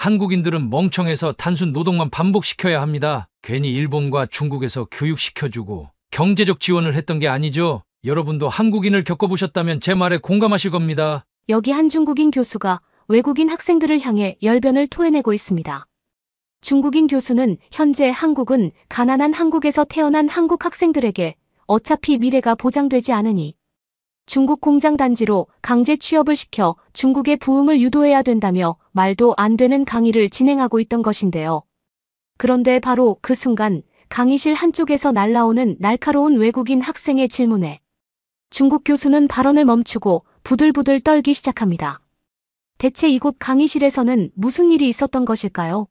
한국인들은 멍청해서 단순 노동만 반복시켜야 합니다. 괜히 일본과 중국에서 교육시켜주고 경제적 지원을 했던 게 아니죠. 여러분도 한국인을 겪어보셨다면 제 말에 공감하실 겁니다. 여기 한 중국인 교수가 외국인 학생들을 향해 열변을 토해내고 있습니다. 중국인 교수는 현재 한국은 가난한 한국에서 태어난 한국 학생들에게 어차피 미래가 보장되지 않으니 중국 공장 단지로 강제 취업을 시켜 중국의 부흥을 유도해야 된다며 말도 안 되는 강의를 진행하고 있던 것인데요. 그런데 바로 그 순간 강의실 한쪽에서 날라오는 날카로운 외국인 학생의 질문에 중국 교수는 발언을 멈추고 부들부들 떨기 시작합니다. 대체 이곳 강의실에서는 무슨 일이 있었던 것일까요?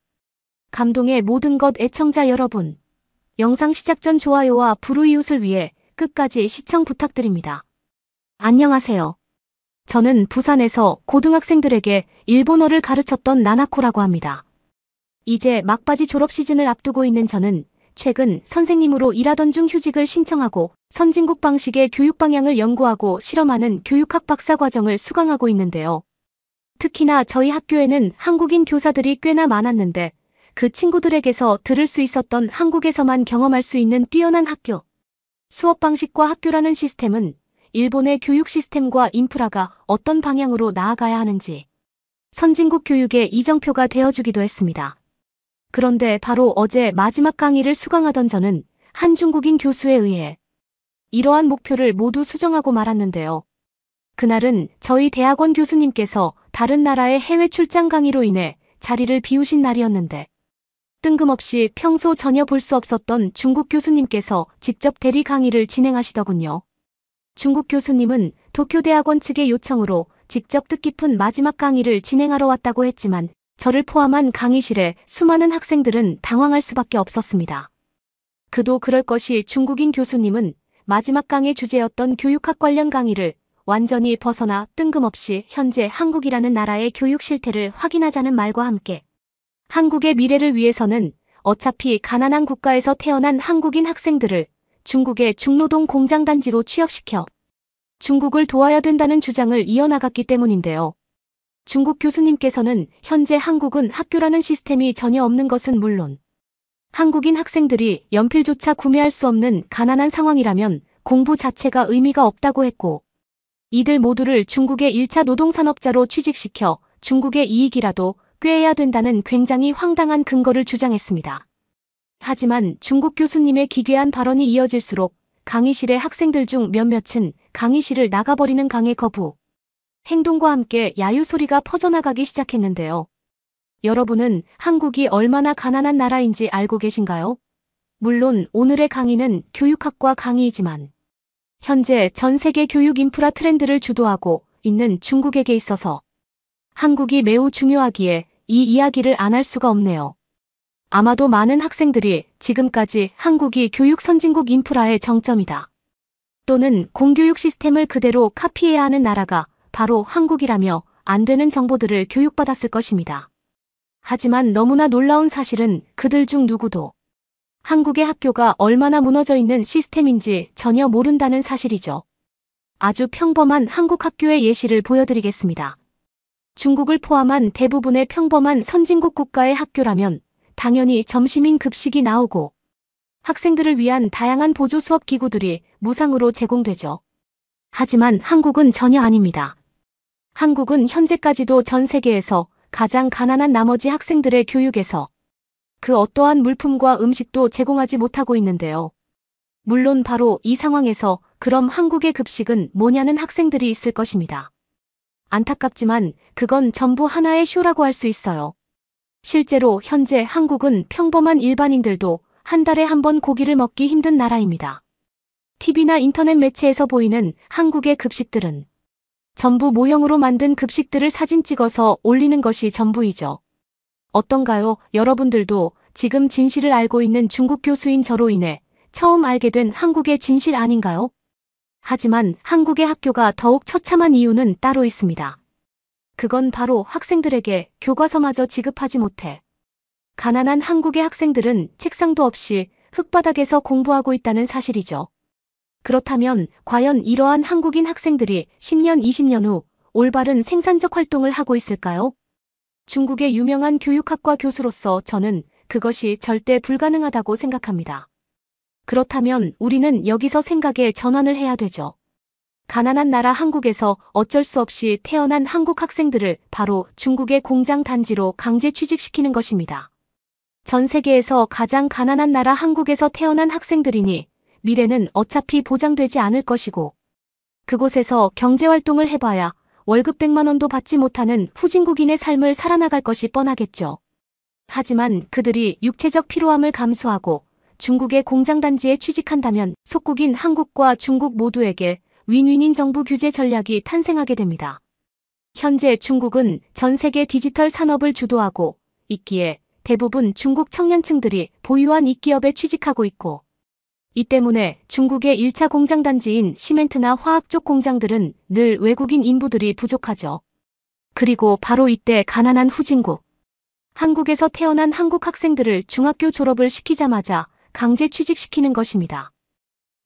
감동의 모든 것 애청자 여러분, 영상 시작 전 좋아요와 불우이웃을 위해 끝까지 시청 부탁드립니다. 안녕하세요. 저는 부산에서 고등학생들에게 일본어를 가르쳤던 나나코라고 합니다. 이제 막바지 졸업 시즌을 앞두고 있는 저는 최근 선생님으로 일하던 중 휴직을 신청하고 선진국 방식의 교육 방향을 연구하고 실험하는 교육학 박사 과정을 수강하고 있는데요. 특히나 저희 학교에는 한국인 교사들이 꽤나 많았는데 그 친구들에게서 들을 수 있었던 한국에서만 경험할 수 있는 뛰어난 학교. 수업 방식과 학교라는 시스템은 일본의 교육 시스템과 인프라가 어떤 방향으로 나아가야 하는지 선진국 교육의 이정표가 되어주기도 했습니다. 그런데 바로 어제 마지막 강의를 수강하던 저는 한 중국인 교수에 의해 이러한 목표를 모두 수정하고 말았는데요. 그날은 저희 대학원 교수님께서 다른 나라의 해외 출장 강의로 인해 자리를 비우신 날이었는데 뜬금없이 평소 전혀 볼 수 없었던 중국 교수님께서 직접 대리 강의를 진행하시더군요. 중국 교수님은 도쿄대학원 측의 요청으로 직접 뜻깊은 마지막 강의를 진행하러 왔다고 했지만 저를 포함한 강의실에 수많은 학생들은 당황할 수밖에 없었습니다. 그도 그럴 것이 중국인 교수님은 마지막 강의 주제였던 교육학 관련 강의를 완전히 벗어나 뜬금없이 현재 한국이라는 나라의 교육 실태를 확인하자는 말과 함께 한국의 미래를 위해서는 어차피 가난한 국가에서 태어난 한국인 학생들을 중국의 중노동 공장 단지로 취업시켜 중국을 도와야 된다는 주장을 이어나갔기 때문인데요. 중국 교수님께서는 현재 한국은 학교라는 시스템이 전혀 없는 것은 물론 한국인 학생들이 연필조차 구매할 수 없는 가난한 상황이라면 공부 자체가 의미가 없다고 했고 이들 모두를 중국의 1차 노동산업자로 취직시켜 중국의 이익이라도 꾀해야 된다는 굉장히 황당한 근거를 주장했습니다. 하지만 중국 교수님의 기괴한 발언이 이어질수록 강의실의 학생들 중 몇몇은 강의실을 나가버리는 강의 거부, 행동과 함께 야유 소리가 퍼져나가기 시작했는데요. 여러분은 한국이 얼마나 가난한 나라인지 알고 계신가요? 물론 오늘의 강의는 교육학과 강의이지만 현재 전 세계 교육 인프라 트렌드를 주도하고 있는 중국에게 있어서 한국이 매우 중요하기에 이 이야기를 안 할 수가 없네요. 아마도 많은 학생들이 지금까지 한국이 교육 선진국 인프라의 정점이다. 또는 공교육 시스템을 그대로 카피해야 하는 나라가 바로 한국이라며 안 되는 정보들을 교육받았을 것입니다. 하지만 너무나 놀라운 사실은 그들 중 누구도 한국의 학교가 얼마나 무너져 있는 시스템인지 전혀 모른다는 사실이죠. 아주 평범한 한국 학교의 예시를 보여드리겠습니다. 중국을 포함한 대부분의 평범한 선진국 국가의 학교라면 당연히 점심인 급식이 나오고 학생들을 위한 다양한 보조 수업 기구들이 무상으로 제공되죠. 하지만 한국은 전혀 아닙니다. 한국은 현재까지도 전 세계에서 가장 가난한 나머지 학생들의 교육에서 그 어떠한 물품과 음식도 제공하지 못하고 있는데요. 물론 바로 이 상황에서 그럼 한국의 급식은 뭐냐는 학생들이 있을 것입니다. 안타깝지만 그건 전부 하나의 쇼라고 할 수 있어요. 실제로 현재 한국은 평범한 일반인들도 한 달에 한 번 고기를 먹기 힘든 나라입니다. TV나 인터넷 매체에서 보이는 한국의 급식들은 전부 모형으로 만든 급식들을 사진 찍어서 올리는 것이 전부이죠. 어떤가요? 여러분들도 지금 진실을 알고 있는 중국 교수인 저로 인해 처음 알게 된 한국의 진실 아닌가요? 하지만 한국의 학교가 더욱 처참한 이유는 따로 있습니다. 그건 바로 학생들에게 교과서마저 지급하지 못해 가난한 한국의 학생들은 책상도 없이 흙바닥에서 공부하고 있다는 사실이죠. 그렇다면 과연 이러한 한국인 학생들이 10년, 20년 후 올바른 생산적 활동을 하고 있을까요? 중국의 유명한 교육학과 교수로서 저는 그것이 절대 불가능하다고 생각합니다. 그렇다면 우리는 여기서 생각의 전환을 해야 되죠. 가난한 나라 한국에서 어쩔 수 없이 태어난 한국 학생들을 바로 중국의 공장 단지로 강제 취직시키는 것입니다. 전 세계에서 가장 가난한 나라 한국에서 태어난 학생들이니 미래는 어차피 보장되지 않을 것이고 그곳에서 경제활동을 해봐야 월급 100만 원도 받지 못하는 후진국인의 삶을 살아나갈 것이 뻔하겠죠. 하지만 그들이 육체적 피로함을 감수하고 중국의 공장 단지에 취직한다면 속국인 한국과 중국 모두에게 윈윈인 정부 규제 전략이 탄생하게 됩니다. 현재 중국은 전 세계 디지털 산업을 주도하고 있기에 대부분 중국 청년층들이 보유한 이 기업에 취직하고 있고 이 때문에 중국의 1차 공장 단지인 시멘트나 화학 쪽 공장들은 늘 외국인 인부들이 부족하죠. 그리고 바로 이때 가난한 후진국 한국에서 태어난 한국 학생들을 중학교 졸업을 시키자마자 강제 취직시키는 것입니다.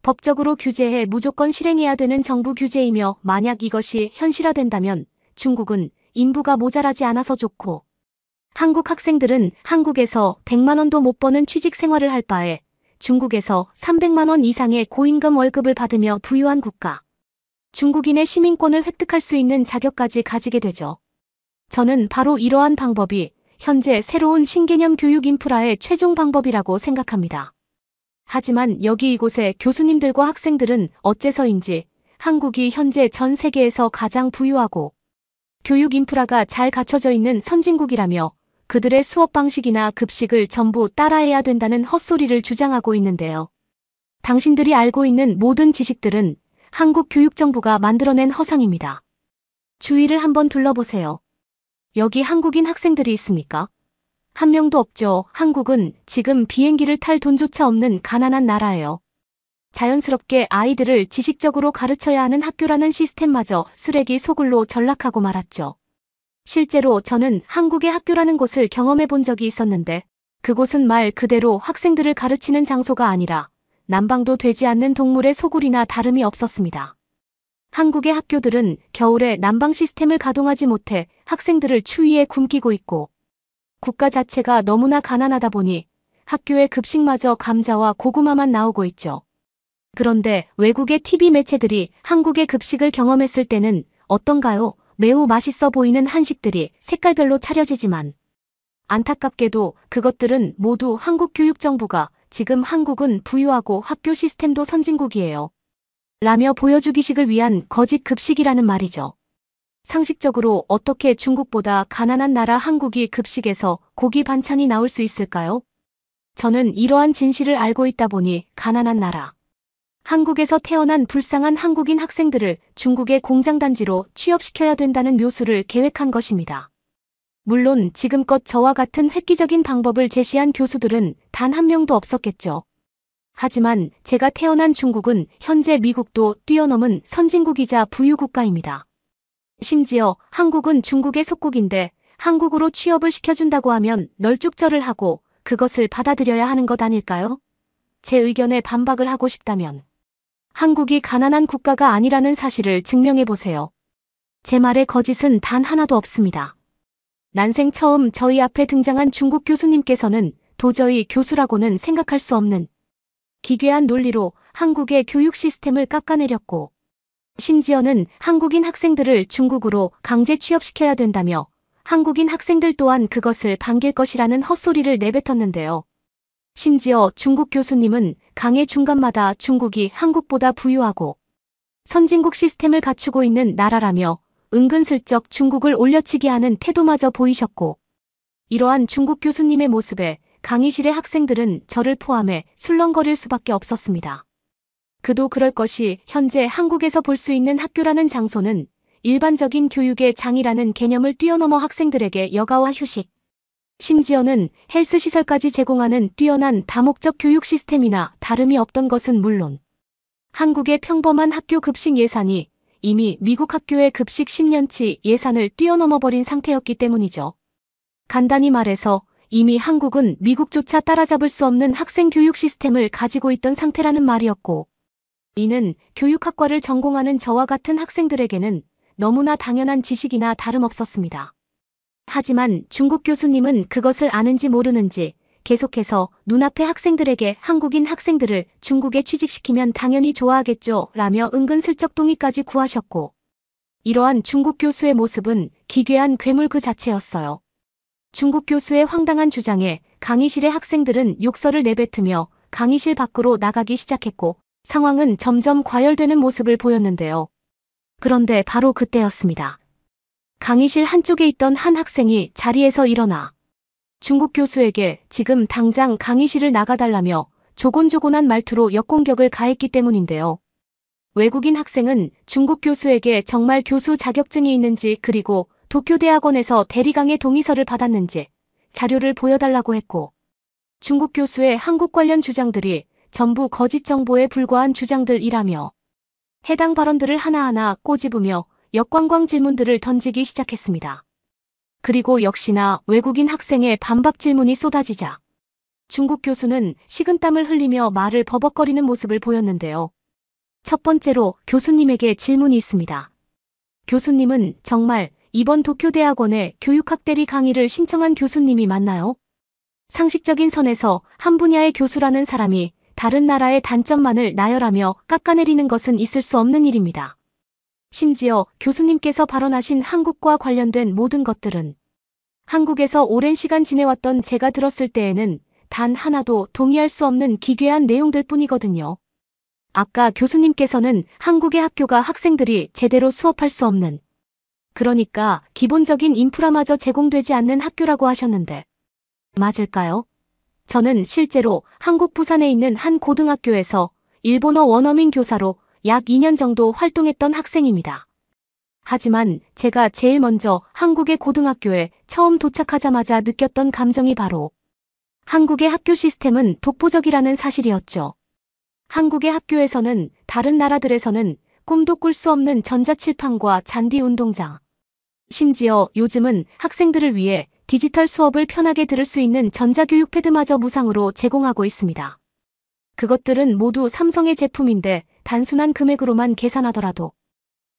법적으로 규제해 무조건 실행해야 되는 정부 규제이며 만약 이것이 현실화된다면 중국은 인부가 모자라지 않아서 좋고 한국 학생들은 한국에서 100만 원도 못 버는 취직 생활을 할 바에 중국에서 300만 원 이상의 고임금 월급을 받으며 부유한 국가, 중국인의 시민권을 획득할 수 있는 자격까지 가지게 되죠. 저는 바로 이러한 방법이 현재 새로운 신개념 교육 인프라의 최종 방법이라고 생각합니다. 하지만 여기 이곳의 교수님들과 학생들은 어째서인지 한국이 현재 전 세계에서 가장 부유하고 교육 인프라가 잘 갖춰져 있는 선진국이라며 그들의 수업 방식이나 급식을 전부 따라해야 된다는 헛소리를 주장하고 있는데요. 당신들이 알고 있는 모든 지식들은 한국 교육정부가 만들어낸 허상입니다. 주위를 한번 둘러보세요. 여기 한국인 학생들이 있습니까? 한 명도 없죠. 한국은 지금 비행기를 탈 돈조차 없는 가난한 나라예요. 자연스럽게 아이들을 지식적으로 가르쳐야 하는 학교라는 시스템마저 쓰레기 소굴로 전락하고 말았죠. 실제로 저는 한국의 학교라는 곳을 경험해 본 적이 있었는데 그곳은 말 그대로 학생들을 가르치는 장소가 아니라 난방도 되지 않는 동물의 소굴이나 다름이 없었습니다. 한국의 학교들은 겨울에 난방 시스템을 가동하지 못해 학생들을 추위에 굶기고 있고 국가 자체가 너무나 가난하다 보니 학교의 급식마저 감자와 고구마만 나오고 있죠. 그런데 외국의 TV 매체들이 한국의 급식을 경험했을 때는 어떤가요? 매우 맛있어 보이는 한식들이 색깔별로 차려지지만 안타깝게도 그것들은 모두 한국 교육정부가 지금 한국은 부유하고 학교 시스템도 선진국이에요. 라며 보여주기식을 위한 거짓 급식이라는 말이죠. 상식적으로 어떻게 중국보다 가난한 나라 한국이 급식에서 고기 반찬이 나올 수 있을까요? 저는 이러한 진실을 알고 있다 보니 가난한 나라 한국에서 태어난 불쌍한 한국인 학생들을 중국의 공장단지로 취업시켜야 된다는 묘수를 계획한 것입니다. 물론 지금껏 저와 같은 획기적인 방법을 제시한 교수들은 단 한 명도 없었겠죠. 하지만 제가 태어난 중국은 현재 미국도 뛰어넘은 선진국이자 부유국가입니다. 심지어 한국은 중국의 속국인데 한국으로 취업을 시켜준다고 하면 널쭉절을 하고 그것을 받아들여야 하는 것 아닐까요? 제 의견에 반박을 하고 싶다면 한국이 가난한 국가가 아니라는 사실을 증명해보세요. 제 말에 거짓은 단 하나도 없습니다. 난생 처음 저희 앞에 등장한 중국 교수님께서는 도저히 교수라고는 생각할 수 없는 기괴한 논리로 한국의 교육 시스템을 깎아내렸고 심지어는 한국인 학생들을 중국으로 강제 취업시켜야 된다며 한국인 학생들 또한 그것을 반길 것이라는 헛소리를 내뱉었는데요. 심지어 중국 교수님은 강의 중간마다 중국이 한국보다 부유하고 선진국 시스템을 갖추고 있는 나라라며 은근슬쩍 중국을 올려치기 하는 태도마저 보이셨고 이러한 중국 교수님의 모습에 강의실의 학생들은 저를 포함해 술렁거릴 수밖에 없었습니다. 그도 그럴 것이 현재 한국에서 볼 수 있는 학교라는 장소는 일반적인 교육의 장이라는 개념을 뛰어넘어 학생들에게 여가와 휴식, 심지어는 헬스 시설까지 제공하는 뛰어난 다목적 교육 시스템이나 다름이 없던 것은 물론 한국의 평범한 학교 급식 예산이 이미 미국 학교의 급식 10년치 예산을 뛰어넘어 버린 상태였기 때문이죠. 간단히 말해서 이미 한국은 미국조차 따라잡을 수 없는 학생 교육 시스템을 가지고 있던 상태라는 말이었고 이는 교육학과를 전공하는 저와 같은 학생들에게는 너무나 당연한 지식이나 다름없었습니다. 하지만 중국 교수님은 그것을 아는지 모르는지 계속해서 눈앞의 학생들에게 한국인 학생들을 중국에 취직시키면 당연히 좋아하겠죠 라며 은근슬쩍 동의까지 구하셨고, 이러한 중국 교수의 모습은 기괴한 괴물 그 자체였어요. 중국 교수의 황당한 주장에 강의실의 학생들은 욕설을 내뱉으며 강의실 밖으로 나가기 시작했고, 상황은 점점 과열되는 모습을 보였는데요. 그런데 바로 그때였습니다. 강의실 한쪽에 있던 한 학생이 자리에서 일어나 중국 교수에게 지금 당장 강의실을 나가달라며 조곤조곤한 말투로 역공격을 가했기 때문인데요. 외국인 학생은 중국 교수에게 정말 교수 자격증이 있는지, 그리고 도쿄대학원에서 대리강의 동의서를 받았는지 자료를 보여달라고 했고, 중국 교수의 한국 관련 주장들이 전부 거짓 정보에 불과한 주장들이라며 해당 발언들을 하나하나 꼬집으며 역광광 질문들을 던지기 시작했습니다. 그리고 역시나 외국인 학생의 반박 질문이 쏟아지자 중국 교수는 식은땀을 흘리며 말을 버벅거리는 모습을 보였는데요. 첫 번째로 교수님에게 질문이 있습니다. 교수님은 정말 이번 도쿄대학원에 교육학대리 강의를 신청한 교수님이 맞나요? 상식적인 선에서 한 분야의 교수라는 사람이 다른 나라의 단점만을 나열하며 깎아내리는 것은 있을 수 없는 일입니다. 심지어 교수님께서 발언하신 한국과 관련된 모든 것들은 한국에서 오랜 시간 지내왔던 제가 들었을 때에는 단 하나도 동의할 수 없는 기괴한 내용들 뿐이거든요. 아까 교수님께서는 한국의 학교가 학생들이 제대로 수업할 수 없는, 그러니까 기본적인 인프라마저 제공되지 않는 학교라고 하셨는데 맞을까요? 저는 실제로 한국 부산에 있는 한 고등학교에서 일본어 원어민 교사로 약 2년 정도 활동했던 학생입니다. 하지만 제가 제일 먼저 한국의 고등학교에 처음 도착하자마자 느꼈던 감정이 바로 한국의 학교 시스템은 독보적이라는 사실이었죠. 한국의 학교에서는 다른 나라들에서는 꿈도 꿀 수 없는 전자칠판과 잔디 운동장, 심지어 요즘은 학생들을 위해 디지털 수업을 편하게 들을 수 있는 전자교육 패드마저 무상으로 제공하고 있습니다. 그것들은 모두 삼성의 제품인데 단순한 금액으로만 계산하더라도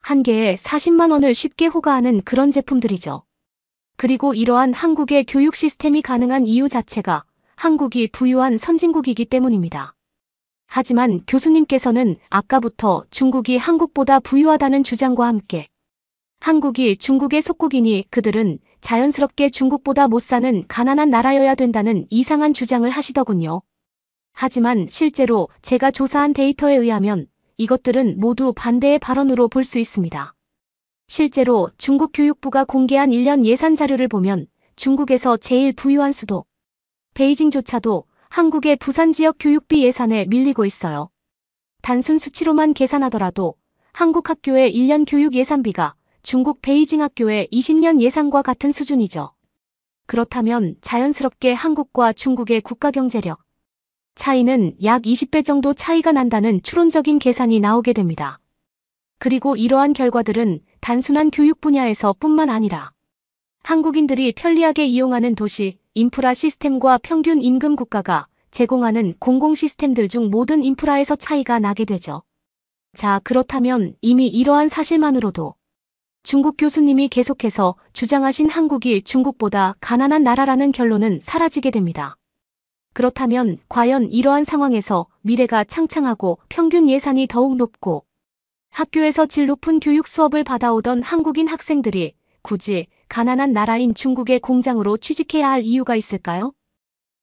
한 개에 40만 원을 쉽게 호가하는 그런 제품들이죠. 그리고 이러한 한국의 교육 시스템이 가능한 이유 자체가 한국이 부유한 선진국이기 때문입니다. 하지만 교수님께서는 아까부터 중국이 한국보다 부유하다는 주장과 함께 한국이 중국의 속국이니 그들은 자연스럽게 중국보다 못 사는 가난한 나라여야 된다는 이상한 주장을 하시더군요. 하지만 실제로 제가 조사한 데이터에 의하면 이것들은 모두 반대의 발언으로 볼 수 있습니다. 실제로 중국 교육부가 공개한 1년 예산 자료를 보면 중국에서 제일 부유한 수도 베이징조차도 한국의 부산 지역 교육비 예산에 밀리고 있어요. 단순 수치로만 계산하더라도 한국 학교의 1년 교육 예산비가 중국 베이징 학교의 20년 예산과 같은 수준이죠. 그렇다면 자연스럽게 한국과 중국의 국가경제력 차이는 약 20배 정도 차이가 난다는 추론적인 계산이 나오게 됩니다. 그리고 이러한 결과들은 단순한 교육 분야에서 뿐만 아니라 한국인들이 편리하게 이용하는 도시, 인프라 시스템과 평균 임금 국가가 제공하는 공공 시스템들 중 모든 인프라에서 차이가 나게 되죠. 자, 그렇다면 이미 이러한 사실만으로도 중국 교수님이 계속해서 주장하신 한국이 중국보다 가난한 나라라는 결론은 사라지게 됩니다. 그렇다면 과연 이러한 상황에서 미래가 창창하고 평균 예산이 더욱 높고 학교에서 질 높은 교육 수업을 받아오던 한국인 학생들이 굳이 가난한 나라인 중국의 공장으로 취직해야 할 이유가 있을까요?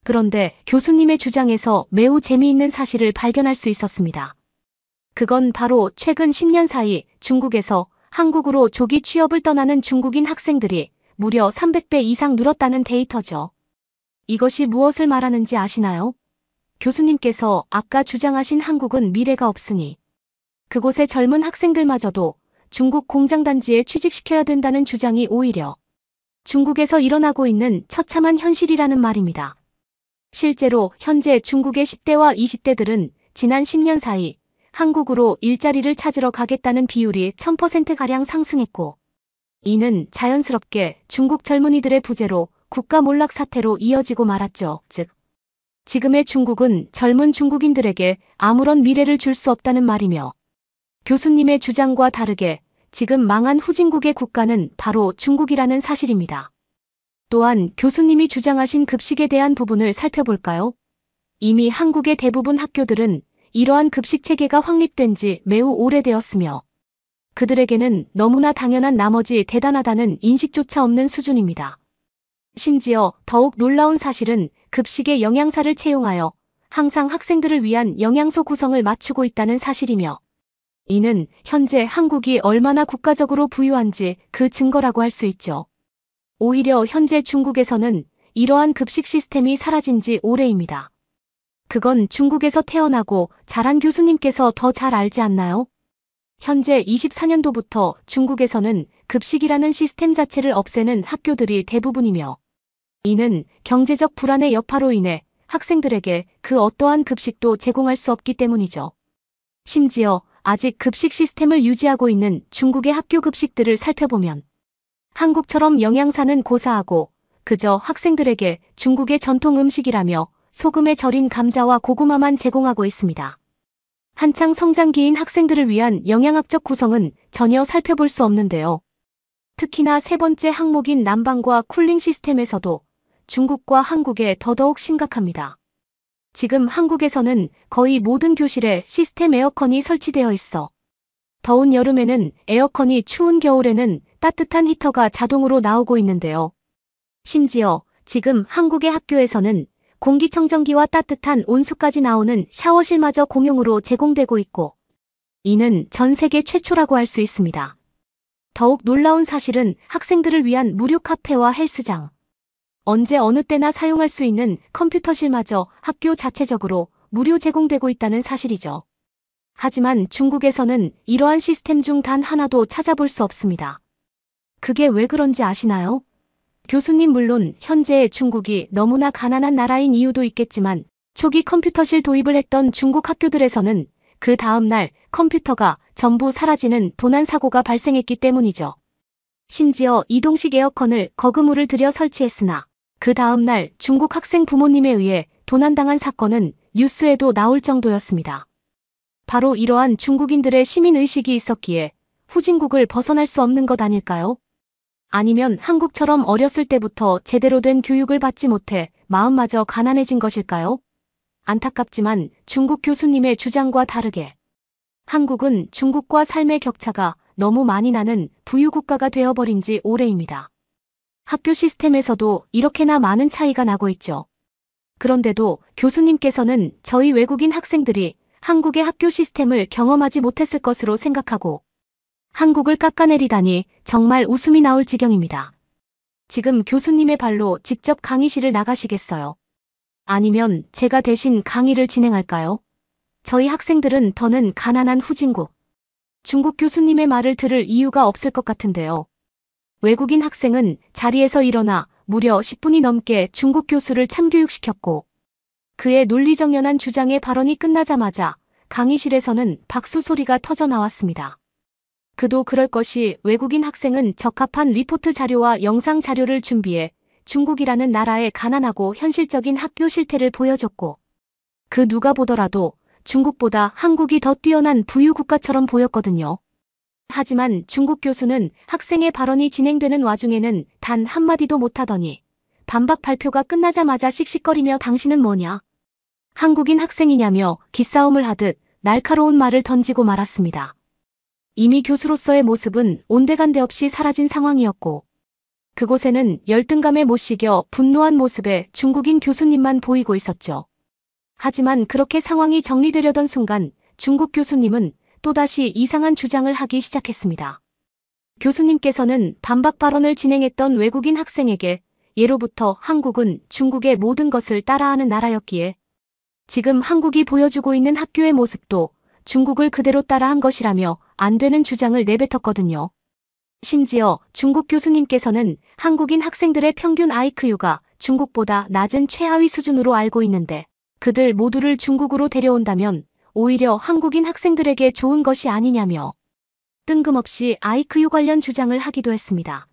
그런데 교수님의 주장에서 매우 재미있는 사실을 발견할 수 있었습니다. 그건 바로 최근 10년 사이 중국에서 한국으로 조기 취업을 떠나는 중국인 학생들이 무려 300배 이상 늘었다는 데이터죠. 이것이 무엇을 말하는지 아시나요? 교수님께서 아까 주장하신 한국은 미래가 없으니 그곳의 젊은 학생들마저도 중국 공장단지에 취직시켜야 된다는 주장이 오히려 중국에서 일어나고 있는 처참한 현실이라는 말입니다. 실제로 현재 중국의 10대와 20대들은 지난 10년 사이 한국으로 일자리를 찾으러 가겠다는 비율이 1000%가량 상승했고, 이는 자연스럽게 중국 젊은이들의 부재로 국가 몰락 사태로 이어지고 말았죠. 즉, 지금의 중국은 젊은 중국인들에게 아무런 미래를 줄 수 없다는 말이며, 교수님의 주장과 다르게 지금 망한 후진국의 국가는 바로 중국이라는 사실입니다. 또한 교수님이 주장하신 급식에 대한 부분을 살펴볼까요? 이미 한국의 대부분 학교들은 이러한 급식 체계가 확립된 지 매우 오래되었으며 그들에게는 너무나 당연한 나머지 대단하다는 인식조차 없는 수준입니다. 심지어 더욱 놀라운 사실은 급식의 영양사를 채용하여 항상 학생들을 위한 영양소 구성을 맞추고 있다는 사실이며 이는 현재 한국이 얼마나 국가적으로 부유한지 그 증거라고 할 수 있죠. 오히려 현재 중국에서는 이러한 급식 시스템이 사라진 지 오래입니다. 그건 중국에서 태어나고 자란 교수님께서 더 잘 알지 않나요? 현재 24년도부터 중국에서는 급식이라는 시스템 자체를 없애는 학교들이 대부분이며 이는 경제적 불안의 여파로 인해 학생들에게 그 어떠한 급식도 제공할 수 없기 때문이죠. 심지어 아직 급식 시스템을 유지하고 있는 중국의 학교 급식들을 살펴보면 한국처럼 영양사는 고사하고 그저 학생들에게 중국의 전통 음식이라며 소금에 절인 감자와 고구마만 제공하고 있습니다. 한창 성장기인 학생들을 위한 영양학적 구성은 전혀 살펴볼 수 없는데요. 특히나 세 번째 항목인 난방과 쿨링 시스템에서도 중국과 한국에 더더욱 심각합니다. 지금 한국에서는 거의 모든 교실에 시스템 에어컨이 설치되어 있어 더운 여름에는 에어컨이, 추운 겨울에는 따뜻한 히터가 자동으로 나오고 있는데요. 심지어 지금 한국의 학교에서는 공기청정기와 따뜻한 온수까지 나오는 샤워실마저 공용으로 제공되고 있고 이는 전 세계 최초라고 할 수 있습니다. 더욱 놀라운 사실은 학생들을 위한 무료 카페와 헬스장, 언제 어느 때나 사용할 수 있는 컴퓨터실마저 학교 자체적으로 무료 제공되고 있다는 사실이죠. 하지만 중국에서는 이러한 시스템 중 단 하나도 찾아볼 수 없습니다. 그게 왜 그런지 아시나요? 교수님, 물론 현재 중국이 너무나 가난한 나라인 이유도 있겠지만 초기 컴퓨터실 도입을 했던 중국 학교들에서는 그 다음 날 컴퓨터가 전부 사라지는 도난 사고가 발생했기 때문이죠. 심지어 이동식 에어컨을 거금을 들여 설치했으나 그 다음 날 중국 학생 부모님에 의해 도난당한 사건은 뉴스에도 나올 정도였습니다. 바로 이러한 중국인들의 시민의식이 있었기에 후진국을 벗어날 수 없는 것 아닐까요? 아니면 한국처럼 어렸을 때부터 제대로 된 교육을 받지 못해 마음마저 가난해진 것일까요? 안타깝지만 중국 교수님의 주장과 다르게 한국은 중국과 삶의 격차가 너무 많이 나는 부유국가가 되어버린 지 오래입니다. 학교 시스템에서도 이렇게나 많은 차이가 나고 있죠. 그런데도 교수님께서는 저희 외국인 학생들이 한국의 학교 시스템을 경험하지 못했을 것으로 생각하고 한국을 깎아내리다니 정말 웃음이 나올 지경입니다. 지금 교수님의 발로 직접 강의실을 나가시겠어요? 아니면 제가 대신 강의를 진행할까요? 저희 학생들은 더는 가난한 후진국. 중국 교수님의 말을 들을 이유가 없을 것 같은데요. 외국인 학생은 자리에서 일어나 무려 10분이 넘게 중국 교수를 참교육시켰고 그의 논리정연한 주장의 발언이 끝나자마자 강의실에서는 박수 소리가 터져 나왔습니다. 그도 그럴 것이 외국인 학생은 적합한 리포트 자료와 영상 자료를 준비해 중국이라는 나라의 가난하고 현실적인 학교 실태를 보여줬고 그 누가 보더라도 중국보다 한국이 더 뛰어난 부유국가처럼 보였거든요. 하지만 중국 교수는 학생의 발언이 진행되는 와중에는 단 한마디도 못하더니 반박 발표가 끝나자마자 씩씩거리며 당신은 뭐냐? 한국인 학생이냐며 기싸움을 하듯 날카로운 말을 던지고 말았습니다. 이미 교수로서의 모습은 온데간데 없이 사라진 상황이었고 그곳에는 열등감에 못 식여 분노한 모습의 중국인 교수님만 보이고 있었죠. 하지만 그렇게 상황이 정리되려던 순간 중국 교수님은 또다시 이상한 주장을 하기 시작했습니다. 교수님께서는 반박 발언을 진행했던 외국인 학생에게 예로부터 한국은 중국의 모든 것을 따라하는 나라였기에 지금 한국이 보여주고 있는 학교의 모습도 중국을 그대로 따라한 것이라며 안 되는 주장을 내뱉었거든요. 심지어 중국 교수님께서는 한국인 학생들의 평균 IQ가 중국보다 낮은 최하위 수준으로 알고 있는데 그들 모두를 중국으로 데려온다면 오히려 한국인 학생들에게 좋은 것이 아니냐며 뜬금없이 IQ 관련 주장을 하기도 했습니다.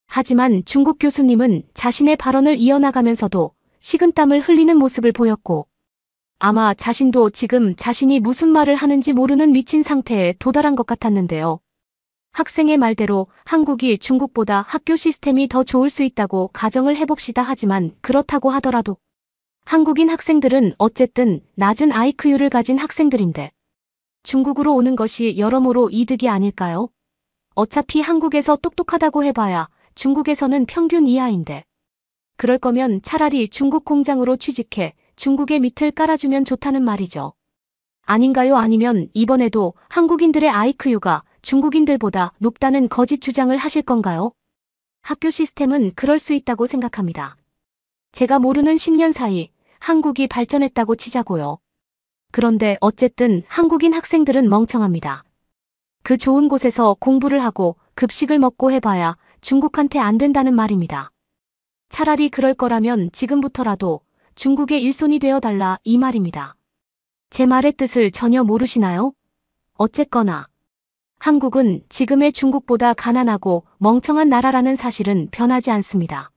하지만 중국 교수님은 자신의 발언을 이어나가면서도 식은땀을 흘리는 모습을 보였고 아마 자신도 지금 자신이 무슨 말을 하는지 모르는 미친 상태에 도달한 것 같았는데요. 학생의 말대로 한국이 중국보다 학교 시스템이 더 좋을 수 있다고 가정을 해봅시다. 하지만 그렇다고 하더라도 한국인 학생들은 어쨌든 낮은 IQ를 가진 학생들인데 중국으로 오는 것이 여러모로 이득이 아닐까요? 어차피 한국에서 똑똑하다고 해봐야 중국에서는 평균 이하인데 그럴 거면 차라리 중국 공장으로 취직해 중국의 밑을 깔아주면 좋다는 말이죠. 아닌가요? 아니면 이번에도 한국인들의 IQ가 중국인들보다 높다는 거짓 주장을 하실 건가요? 학교 시스템은 그럴 수 있다고 생각합니다. 제가 모르는 10년 사이 한국이 발전했다고 치자고요. 그런데 어쨌든 한국인 학생들은 멍청합니다. 그 좋은 곳에서 공부를 하고 급식을 먹고 해봐야 중국한테 안 된다는 말입니다. 차라리 그럴 거라면 지금부터라도 중국의 일손이 되어달라 이 말입니다. 제 말의 뜻을 전혀 모르시나요? 어쨌거나 한국은 지금의 중국보다 가난하고 멍청한 나라라는 사실은 변하지 않습니다.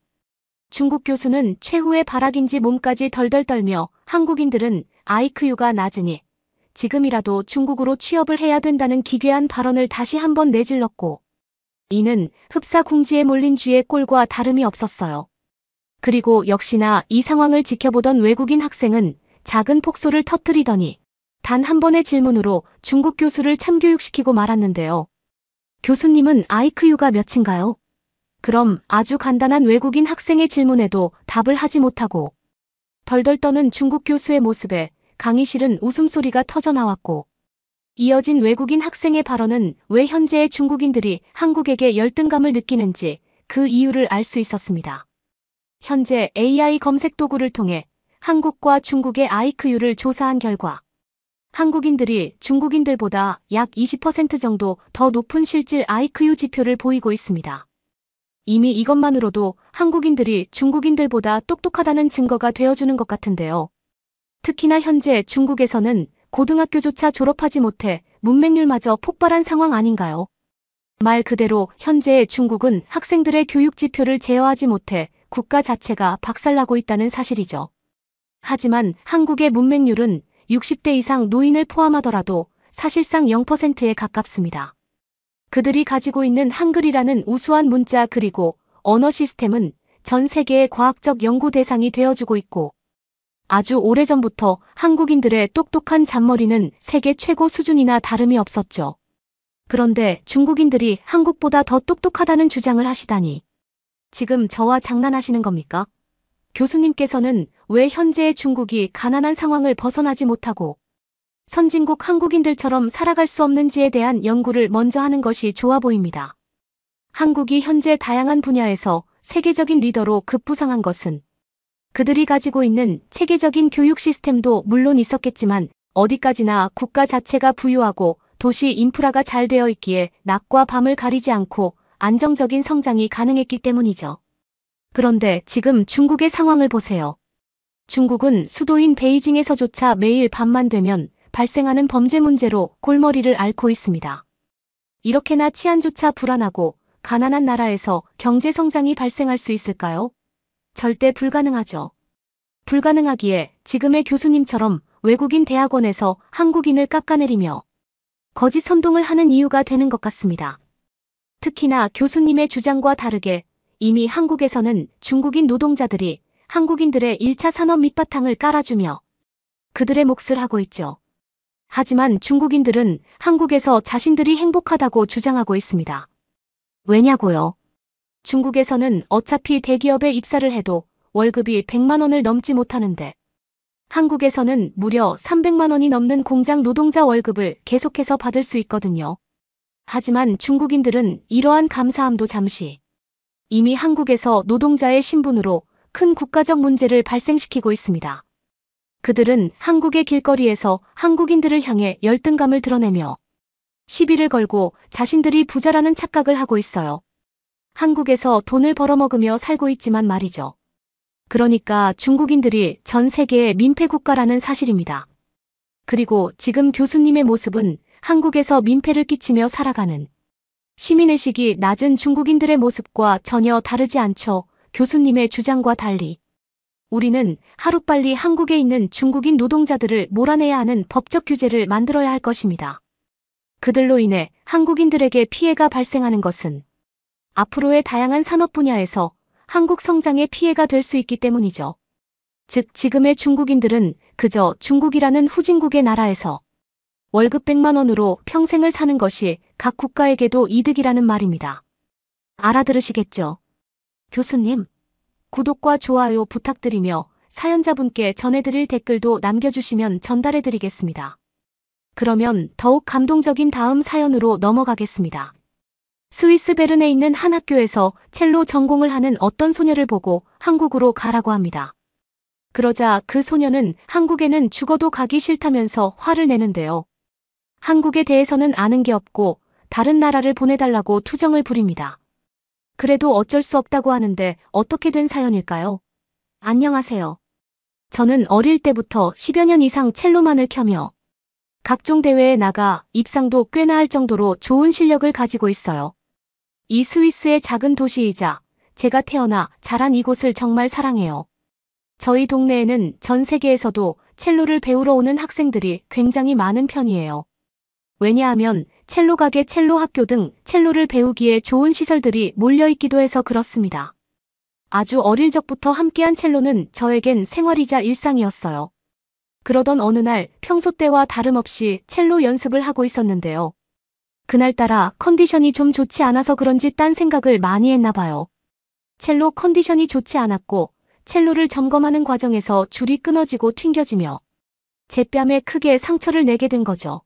중국 교수는 최후의 발악인지 몸까지 덜덜 떨며 한국인들은 IQ가 낮으니 지금이라도 중국으로 취업을 해야 된다는 기괴한 발언을 다시 한번 내질렀고 이는 흡사궁지에 몰린 쥐의 꼴과 다름이 없었어요. 그리고 역시나 이 상황을 지켜보던 외국인 학생은 작은 폭소를 터뜨리더니 단 한 번의 질문으로 중국 교수를 참교육시키고 말았는데요. 교수님은 IQ가 몇인가요? 그럼 아주 간단한 외국인 학생의 질문에도 답을 하지 못하고 덜덜 떠는 중국 교수의 모습에 강의실은 웃음소리가 터져나왔고 이어진 외국인 학생의 발언은 왜 현재의 중국인들이 한국에게 열등감을 느끼는지 그 이유를 알 수 있었습니다. 현재 AI 검색 도구를 통해 한국과 중국의 IQ를 조사한 결과 한국인들이 중국인들보다 약 20% 정도 더 높은 실질 IQ 지표를 보이고 있습니다. 이미 이것만으로도 한국인들이 중국인들보다 똑똑하다는 증거가 되어주는 것 같은데요. 특히나 현재 중국에서는 고등학교조차 졸업하지 못해 문맹률마저 폭발한 상황 아닌가요? 말 그대로 현재 중국은 학생들의 교육 지표를 제어하지 못해 국가 자체가 박살나고 있다는 사실이죠. 하지만 한국의 문맹률은 60대 이상 노인을 포함하더라도 사실상 0%에 가깝습니다. 그들이 가지고 있는 한글이라는 우수한 문자 그리고 언어 시스템은 전 세계의 과학적 연구 대상이 되어주고 있고 아주 오래전부터 한국인들의 똑똑한 잔머리는 세계 최고 수준이나 다름이 없었죠. 그런데 중국인들이 한국보다 더 똑똑하다는 주장을 하시다니 지금 저와 장난하시는 겁니까? 교수님께서는 왜 현재의 중국이 가난한 상황을 벗어나지 못하고 선진국 한국인들처럼 살아갈 수 없는지에 대한 연구를 먼저 하는 것이 좋아 보입니다. 한국이 현재 다양한 분야에서 세계적인 리더로 급부상한 것은 그들이 가지고 있는 체계적인 교육 시스템도 물론 있었겠지만 어디까지나 국가 자체가 부유하고 도시 인프라가 잘 되어 있기에 낮과 밤을 가리지 않고 안정적인 성장이 가능했기 때문이죠. 그런데 지금 중국의 상황을 보세요. 중국은 수도인 베이징에서조차 매일 밤만 되면 발생하는 범죄 문제로 골머리를 앓고 있습니다. 이렇게나 치안조차 불안하고 가난한 나라에서 경제 성장이 발생할 수 있을까요? 절대 불가능하죠. 불가능하기에 지금의 교수님처럼 외국인 대학원에서 한국인을 깎아내리며 거짓 선동을 하는 이유가 되는 것 같습니다. 특히나 교수님의 주장과 다르게 이미 한국에서는 중국인 노동자들이 한국인들의 1차 산업 밑바탕을 깔아주며 그들의 몫을 하고 있죠. 하지만 중국인들은 한국에서 자신들이 행복하다고 주장하고 있습니다. 왜냐고요? 중국에서는 어차피 대기업에 입사를 해도 월급이 100만 원을 넘지 못하는데 한국에서는 무려 300만 원이 넘는 공장 노동자 월급을 계속해서 받을 수 있거든요. 하지만 중국인들은 이러한 감사함도 잠시 이미 한국에서 노동자의 신분으로 큰 국가적 문제를 발생시키고 있습니다. 그들은 한국의 길거리에서 한국인들을 향해 열등감을 드러내며 시비를 걸고 자신들이 부자라는 착각을 하고 있어요. 한국에서 돈을 벌어먹으며 살고 있지만 말이죠. 그러니까 중국인들이 전 세계의 민폐국가라는 사실입니다. 그리고 지금 교수님의 모습은 한국에서 민폐를 끼치며 살아가는 시민의식이 낮은 중국인들의 모습과 전혀 다르지 않죠. 교수님의 주장과 달리 우리는 하루빨리 한국에 있는 중국인 노동자들을 몰아내야 하는 법적 규제를 만들어야 할 것입니다. 그들로 인해 한국인들에게 피해가 발생하는 것은 앞으로의 다양한 산업 분야에서 한국 성장에 피해가 될 수 있기 때문이죠. 즉, 지금의 중국인들은 그저 중국이라는 후진국의 나라에서 월급 100만 원으로 평생을 사는 것이 각 국가에게도 이득이라는 말입니다. 알아들으시겠죠? 교수님, 구독과 좋아요 부탁드리며 사연자분께 전해드릴 댓글도 남겨주시면 전달해드리겠습니다. 그러면 더욱 감동적인 다음 사연으로 넘어가겠습니다. 스위스 베른에 있는 한 학교에서 첼로 전공을 하는 어떤 소녀를 보고 한국으로 가라고 합니다. 그러자 그 소녀는 한국에는 죽어도 가기 싫다면서 화를 내는데요. 한국에 대해서는 아는 게 없고 다른 나라를 보내달라고 투정을 부립니다. 그래도 어쩔 수 없다고 하는데 어떻게 된 사연일까요? 안녕하세요. 저는 어릴 때부터 10여 년 이상 첼로만을 켜며 각종 대회에 나가 입상도 꽤나 할 정도로 좋은 실력을 가지고 있어요. 이 스위스의 작은 도시이자 제가 태어나 자란 이곳을 정말 사랑해요. 저희 동네에는 전 세계에서도 첼로를 배우러 오는 학생들이 굉장히 많은 편이에요. 왜냐하면 첼로 가게, 첼로 학교 등 첼로를 배우기에 좋은 시설들이 몰려있기도 해서 그렇습니다. 아주 어릴 적부터 함께한 첼로는 저에겐 생활이자 일상이었어요. 그러던 어느 날 평소 때와 다름없이 첼로 연습을 하고 있었는데요. 그날따라 컨디션이 좀 좋지 않아서 그런지 딴 생각을 많이 했나 봐요. 첼로 컨디션이 좋지 않았고 첼로를 점검하는 과정에서 줄이 끊어지고 튕겨지며 제 뺨에 크게 상처를 내게 된 거죠.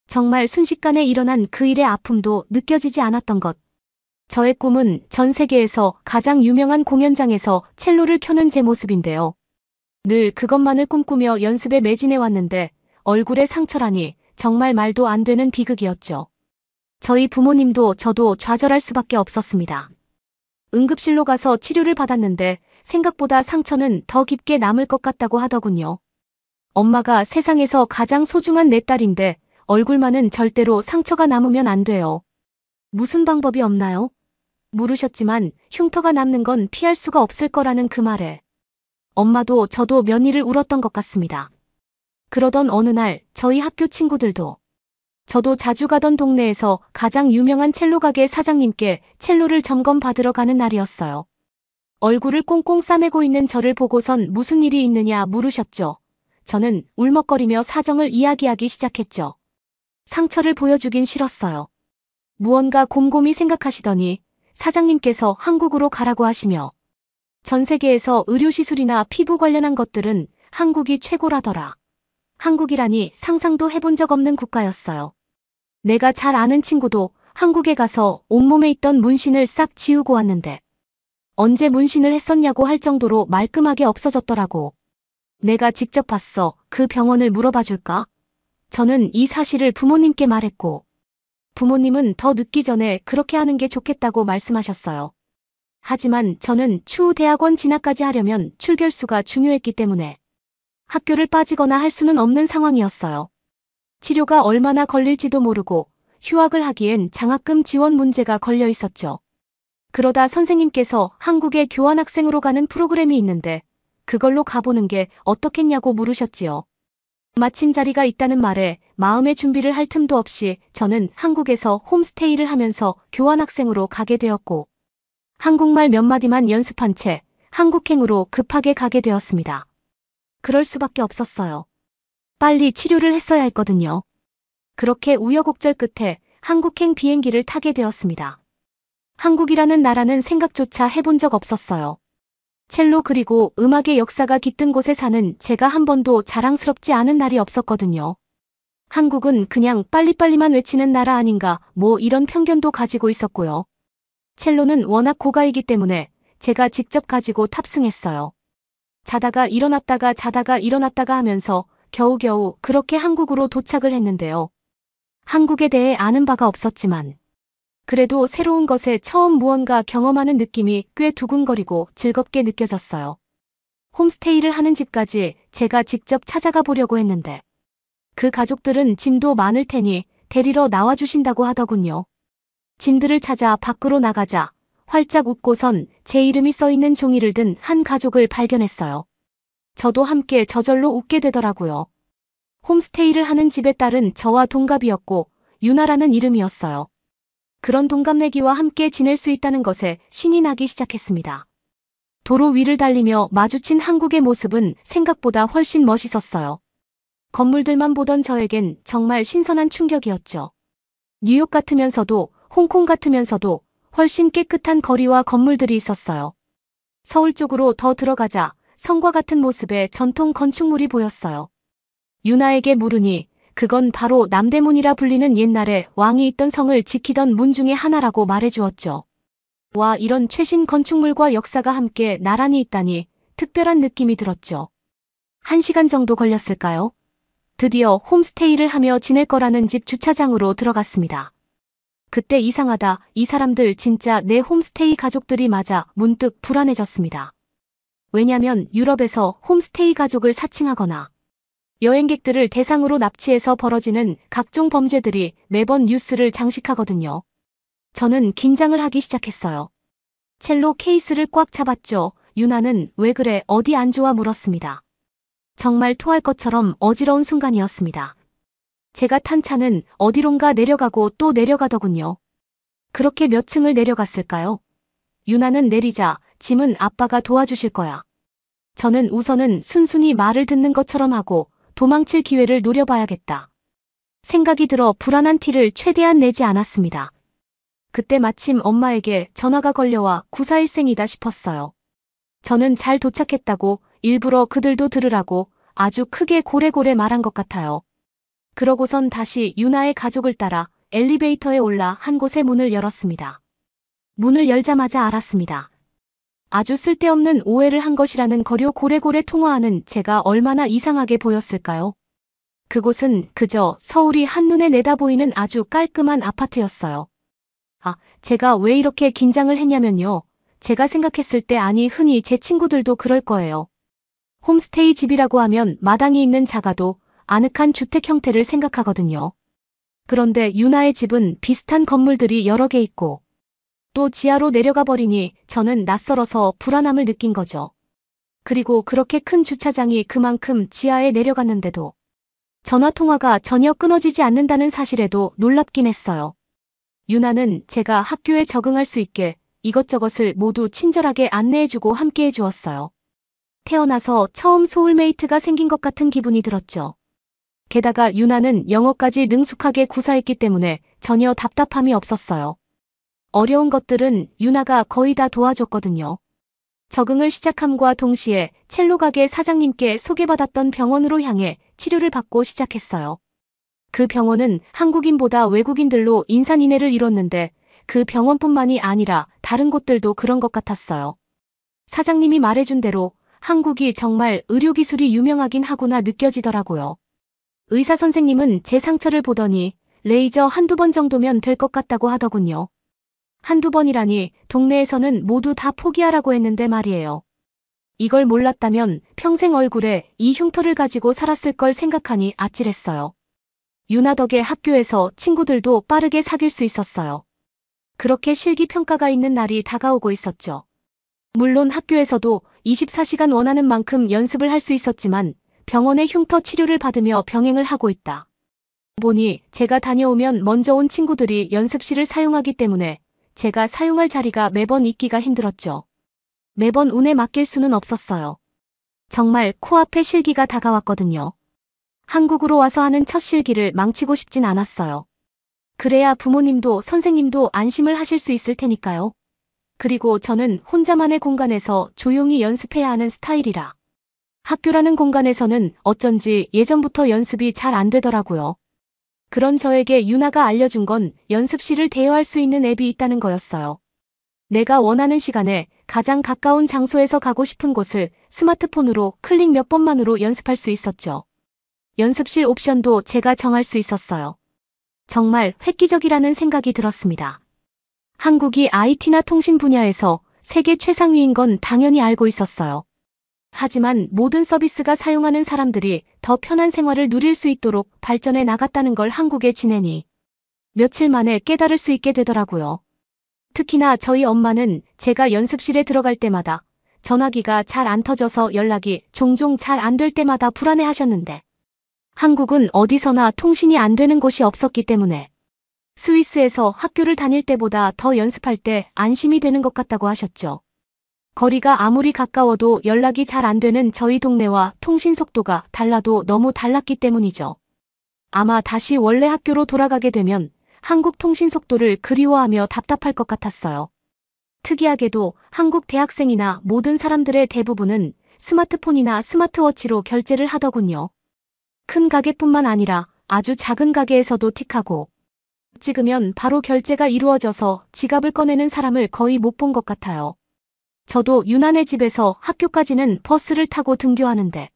정말 순식간에 일어난 그 일의 아픔도 느껴지지 않았던 것. 저의 꿈은 전 세계에서 가장 유명한 공연장에서 첼로를 켜는 제 모습인데요. 늘 그것만을 꿈꾸며 연습에 매진해 왔는데 얼굴에 상처라니 정말 말도 안 되는 비극이었죠. 저희 부모님도 저도 좌절할 수밖에 없었습니다. 응급실로 가서 치료를 받았는데 생각보다 상처는 더 깊게 남을 것 같다고 하더군요. 엄마가 세상에서 가장 소중한 내 딸인데 얼굴만은 절대로 상처가 남으면 안 돼요. 무슨 방법이 없나요? 물으셨지만 흉터가 남는 건 피할 수가 없을 거라는 그 말에 엄마도 저도 면이를 울었던 것 같습니다. 그러던 어느 날 저희 학교 친구들도 저도 자주 가던 동네에서 가장 유명한 첼로 가게 사장님께 첼로를 점검받으러 가는 날이었어요. 얼굴을 꽁꽁 싸매고 있는 저를 보고선 무슨 일이 있느냐 물으셨죠. 저는 울먹거리며 사정을 이야기하기 시작했죠. 상처를 보여주긴 싫었어요. 무언가 곰곰이 생각하시더니 사장님께서 한국으로 가라고 하시며 전 세계에서 의료시술이나 피부 관련한 것들은 한국이 최고라더라. 한국이라니 상상도 해본 적 없는 국가였어요. 내가 잘 아는 친구도 한국에 가서 온몸에 있던 문신을 싹 지우고 왔는데 언제 문신을 했었냐고 할 정도로 말끔하게 없어졌더라고. 내가 직접 봤어. 그 병원을 물어봐 줄까? 저는 이 사실을 부모님께 말했고 부모님은 더 늦기 전에 그렇게 하는 게 좋겠다고 말씀하셨어요. 하지만 저는 추후 대학원 진학까지 하려면 출결수가 중요했기 때문에 학교를 빠지거나 할 수는 없는 상황이었어요. 치료가 얼마나 걸릴지도 모르고 휴학을 하기엔 장학금 지원 문제가 걸려 있었죠. 그러다 선생님께서 한국에 교환학생으로 가는 프로그램이 있는데 그걸로 가보는 게 어떻겠냐고 물으셨지요. 마침 자리가 있다는 말에 마음의 준비를 할 틈도 없이 저는 한국에서 홈스테이를 하면서 교환학생으로 가게 되었고 한국말 몇 마디만 연습한 채 한국행으로 급하게 가게 되었습니다. 그럴 수밖에 없었어요. 빨리 치료를 했어야 했거든요. 그렇게 우여곡절 끝에 한국행 비행기를 타게 되었습니다. 한국이라는 나라는 생각조차 해본 적 없었어요. 첼로 그리고 음악의 역사가 깃든 곳에 사는 제가 한 번도 자랑스럽지 않은 날이 없었거든요. 한국은 그냥 빨리빨리만 외치는 나라 아닌가 뭐 이런 편견도 가지고 있었고요. 첼로는 워낙 고가이기 때문에 제가 직접 가지고 탑승했어요. 자다가 일어났다가 자다가 일어났다가 하면서 겨우겨우 그렇게 한국으로 도착을 했는데요. 한국에 대해 아는 바가 없었지만 그래도 새로운 것에 처음 무언가 경험하는 느낌이 꽤 두근거리고 즐겁게 느껴졌어요. 홈스테이를 하는 집까지 제가 직접 찾아가 보려고 했는데 그 가족들은 짐도 많을 테니 데리러 나와주신다고 하더군요. 짐들을 찾아 밖으로 나가자 활짝 웃고선 제 이름이 써있는 종이를 든 한 가족을 발견했어요. 저도 함께 저절로 웃게 되더라고요. 홈스테이를 하는 집의 딸은 저와 동갑이었고 유나라는 이름이었어요. 그런 동갑내기와 함께 지낼 수 있다는 것에 신이 나기 시작했습니다. 도로 위를 달리며 마주친 한국의 모습은 생각보다 훨씬 멋있었어요. 건물들만 보던 저에겐 정말 신선한 충격이었죠. 뉴욕 같으면서도 홍콩 같으면서도 훨씬 깨끗한 거리와 건물들이 있었어요. 서울 쪽으로 더 들어가자 성과 같은 모습의 전통 건축물이 보였어요. 유나에게 물으니 그건 바로 남대문이라 불리는 옛날에 왕이 있던 성을 지키던 문 중에 하나라고 말해주었죠. 와, 이런 최신 건축물과 역사가 함께 나란히 있다니 특별한 느낌이 들었죠. 1시간 정도 걸렸을까요? 드디어 홈스테이를 하며 지낼 거라는 집 주차장으로 들어갔습니다. 그때 이상하다, 이 사람들 진짜 내 홈스테이 가족들이 맞아 문득 불안해졌습니다. 왜냐면 유럽에서 홈스테이 가족을 사칭하거나 여행객들을 대상으로 납치해서 벌어지는 각종 범죄들이 매번 뉴스를 장식하거든요. 저는 긴장을 하기 시작했어요. 첼로 케이스를 꽉 잡았죠. 유나는 왜 그래, 어디 안 좋아 물었습니다. 정말 토할 것처럼 어지러운 순간이었습니다. 제가 탄 차는 어디론가 내려가고 또 내려가더군요. 그렇게 몇 층을 내려갔을까요? 유나는 내리자 짐은 아빠가 도와주실 거야. 저는 우선은 순순히 말을 듣는 것처럼 하고 도망칠 기회를 노려봐야겠다. 생각이 들어 불안한 티를 최대한 내지 않았습니다. 그때 마침 엄마에게 전화가 걸려와 941생이다 싶었어요. 저는 잘 도착했다고 일부러 그들도 들으라고 아주 크게 고래고래 말한 것 같아요. 그러고선 다시 유나의 가족을 따라 엘리베이터에 올라 한 곳의 문을 열었습니다. 문을 열자마자 알았습니다. 아주 쓸데없는 오해를 한 것이라는 거려 고래고래 통화하는 제가 얼마나 이상하게 보였을까요? 그곳은 그저 서울이 한눈에 내다보이는 아주 깔끔한 아파트였어요. 제가 왜 이렇게 긴장을 했냐면요. 제가 생각했을 때, 아니 흔히 제 친구들도 그럴 거예요. 홈스테이 집이라고 하면 마당이 있는 작아도 아늑한 주택 형태를 생각하거든요. 그런데 유나의 집은 비슷한 건물들이 여러 개 있고 또 지하로 내려가 버리니 저는 낯설어서 불안함을 느낀 거죠. 그리고 그렇게 큰 주차장이 그만큼 지하에 내려갔는데도 전화통화가 전혀 끊어지지 않는다는 사실에도 놀랍긴 했어요. 유나는 제가 학교에 적응할 수 있게 이것저것을 모두 친절하게 안내해주고 함께해 주었어요. 태어나서 처음 소울메이트가 생긴 것 같은 기분이 들었죠. 게다가 유나는 영어까지 능숙하게 구사했기 때문에 전혀 답답함이 없었어요. 어려운 것들은 유나가 거의 다 도와줬거든요. 적응을 시작함과 동시에 첼로 가게 사장님께 소개받았던 병원으로 향해 치료를 받고 시작했어요. 그 병원은 한국인보다 외국인들로 인산인해를 이뤘는데 그 병원뿐만이 아니라 다른 곳들도 그런 것 같았어요. 사장님이 말해준 대로 한국이 정말 의료기술이 유명하긴 하구나 느껴지더라고요. 의사 선생님은 제 상처를 보더니 레이저 한두 번 정도면 될 것 같다고 하더군요. 한두 번이라니 동네에서는 모두 다 포기하라고 했는데 말이에요. 이걸 몰랐다면 평생 얼굴에 이 흉터를 가지고 살았을 걸 생각하니 아찔했어요. 유나 덕에 학교에서 친구들도 빠르게 사귈 수 있었어요. 그렇게 실기평가가 있는 날이 다가오고 있었죠. 물론 학교에서도 24시간 원하는 만큼 연습을 할 수 있었지만 병원의 흉터 치료를 받으며 병행을 하고 있다 보니 제가 다녀오면 먼저 온 친구들이 연습실을 사용하기 때문에 제가 사용할 자리가 매번 있기가 힘들었죠. 매번 운에 맡길 수는 없었어요. 정말 코앞에 실기가 다가왔거든요. 한국으로 와서 하는 첫 실기를 망치고 싶진 않았어요. 그래야 부모님도 선생님도 안심을 하실 수 있을 테니까요. 그리고 저는 혼자만의 공간에서 조용히 연습해야 하는 스타일이라 학교라는 공간에서는 어쩐지 예전부터 연습이 잘 안 되더라고요. 그런 저에게 유나가 알려준 건 연습실을 대여할 수 있는 앱이 있다는 거였어요. 내가 원하는 시간에 가장 가까운 장소에서 가고 싶은 곳을 스마트폰으로 클릭 몇 번만으로 연습할 수 있었죠. 연습실 옵션도 제가 정할 수 있었어요. 정말 획기적이라는 생각이 들었습니다. 한국이 IT나 통신 분야에서 세계 최상위인 건 당연히 알고 있었어요. 하지만 모든 서비스가 사용하는 사람들이 더 편한 생활을 누릴 수 있도록 발전해 나갔다는 걸 한국에 지내니 며칠 만에 깨달을 수 있게 되더라고요. 특히나 저희 엄마는 제가 연습실에 들어갈 때마다 전화기가 잘 안 터져서 연락이 종종 잘 안 될 때마다 불안해 하셨는데 한국은 어디서나 통신이 안 되는 곳이 없었기 때문에 스위스에서 학교를 다닐 때보다 더 연습할 때 안심이 되는 것 같다고 하셨죠. 거리가 아무리 가까워도 연락이 잘 안 되는 저희 동네와 통신 속도가 달라도 너무 달랐기 때문이죠. 아마 다시 원래 학교로 돌아가게 되면 한국 통신 속도를 그리워하며 답답할 것 같았어요. 특이하게도 한국 대학생이나 모든 사람들의 대부분은 스마트폰이나 스마트워치로 결제를 하더군요. 큰 가게뿐만 아니라 아주 작은 가게에서도 틱하고 찍으면 바로 결제가 이루어져서 지갑을 꺼내는 사람을 거의 못 본 것 같아요. 저도 유난의 집에서 학교까지는 버스를 타고 등교하는데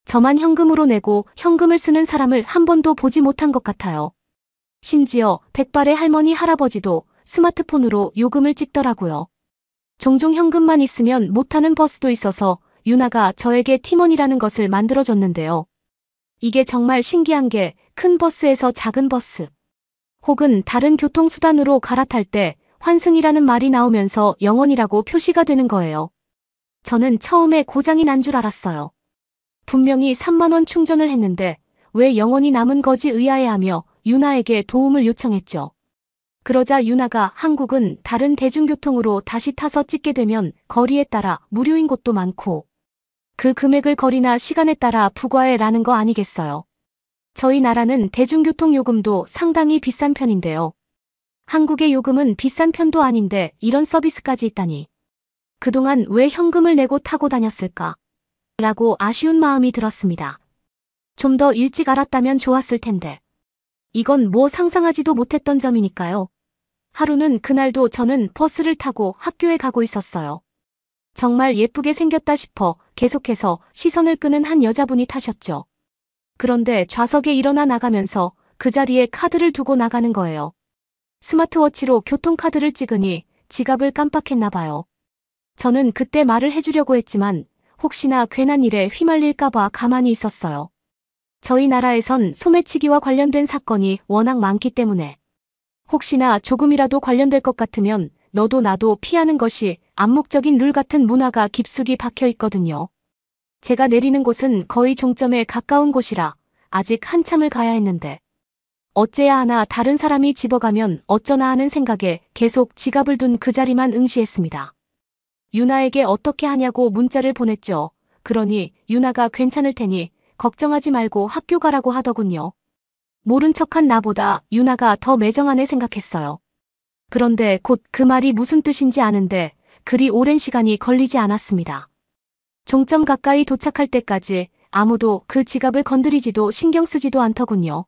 저만 현금으로 내고 현금을 쓰는 사람을 한 번도 보지 못한 것 같아요. 심지어 백발의 할머니 할아버지도 스마트폰으로 요금을 찍더라고요. 종종 현금만 있으면 못타는 버스도 있어서 유나가 저에게 팀원이라는 것을 만들어줬는데요. 이게 정말 신기한 게 큰 버스에서 작은 버스 혹은 다른 교통수단으로 갈아탈 때 환승이라는 말이 나오면서 영원이라고 표시가 되는 거예요. 저는 처음에 고장이 난 줄 알았어요. 분명히 3만 원 충전을 했는데 왜 영원이 남은 거지 의아해하며 유나에게 도움을 요청했죠. 그러자 유나가 한국은 다른 대중교통으로 다시 타서 찍게 되면 거리에 따라 무료인 곳도 많고 그 금액을 거리나 시간에 따라 부과해라는 거 아니겠어요. 저희 나라는 대중교통 요금도 상당히 비싼 편인데요. 한국의 요금은 비싼 편도 아닌데 이런 서비스까지 있다니. 그동안 왜 현금을 내고 타고 다녔을까? 라고 아쉬운 마음이 들었습니다. 좀 더 일찍 알았다면 좋았을 텐데. 이건 뭐 상상하지도 못했던 점이니까요. 하루는 그날도 저는 버스를 타고 학교에 가고 있었어요. 정말 예쁘게 생겼다 싶어 계속해서 시선을 끄는 한 여자분이 타셨죠. 그런데 좌석에 일어나 나가면서 그 자리에 카드를 두고 나가는 거예요. 스마트워치로 교통카드를 찍으니 지갑을 깜빡했나 봐요. 저는 그때 말을 해주려고 했지만 혹시나 괜한 일에 휘말릴까봐 가만히 있었어요. 저희 나라에선 소매치기와 관련된 사건이 워낙 많기 때문에 혹시나 조금이라도 관련될 것 같으면 너도 나도 피하는 것이 암묵적인 룰 같은 문화가 깊숙이 박혀 있거든요. 제가 내리는 곳은 거의 종점에 가까운 곳이라 아직 한참을 가야 했는데 어째야 하나 다른 사람이 집어가면 어쩌나 하는 생각에 계속 지갑을 둔 그 자리만 응시했습니다. 유나에게 어떻게 하냐고 문자를 보냈죠. 그러니 유나가 괜찮을 테니 걱정하지 말고 학교 가라고 하더군요. 모른 척한 나보다 유나가 더 매정하네 생각했어요. 그런데 곧 그 말이 무슨 뜻인지 아는데 그리 오랜 시간이 걸리지 않았습니다. 종점 가까이 도착할 때까지 아무도 그 지갑을 건드리지도 신경 쓰지도 않더군요.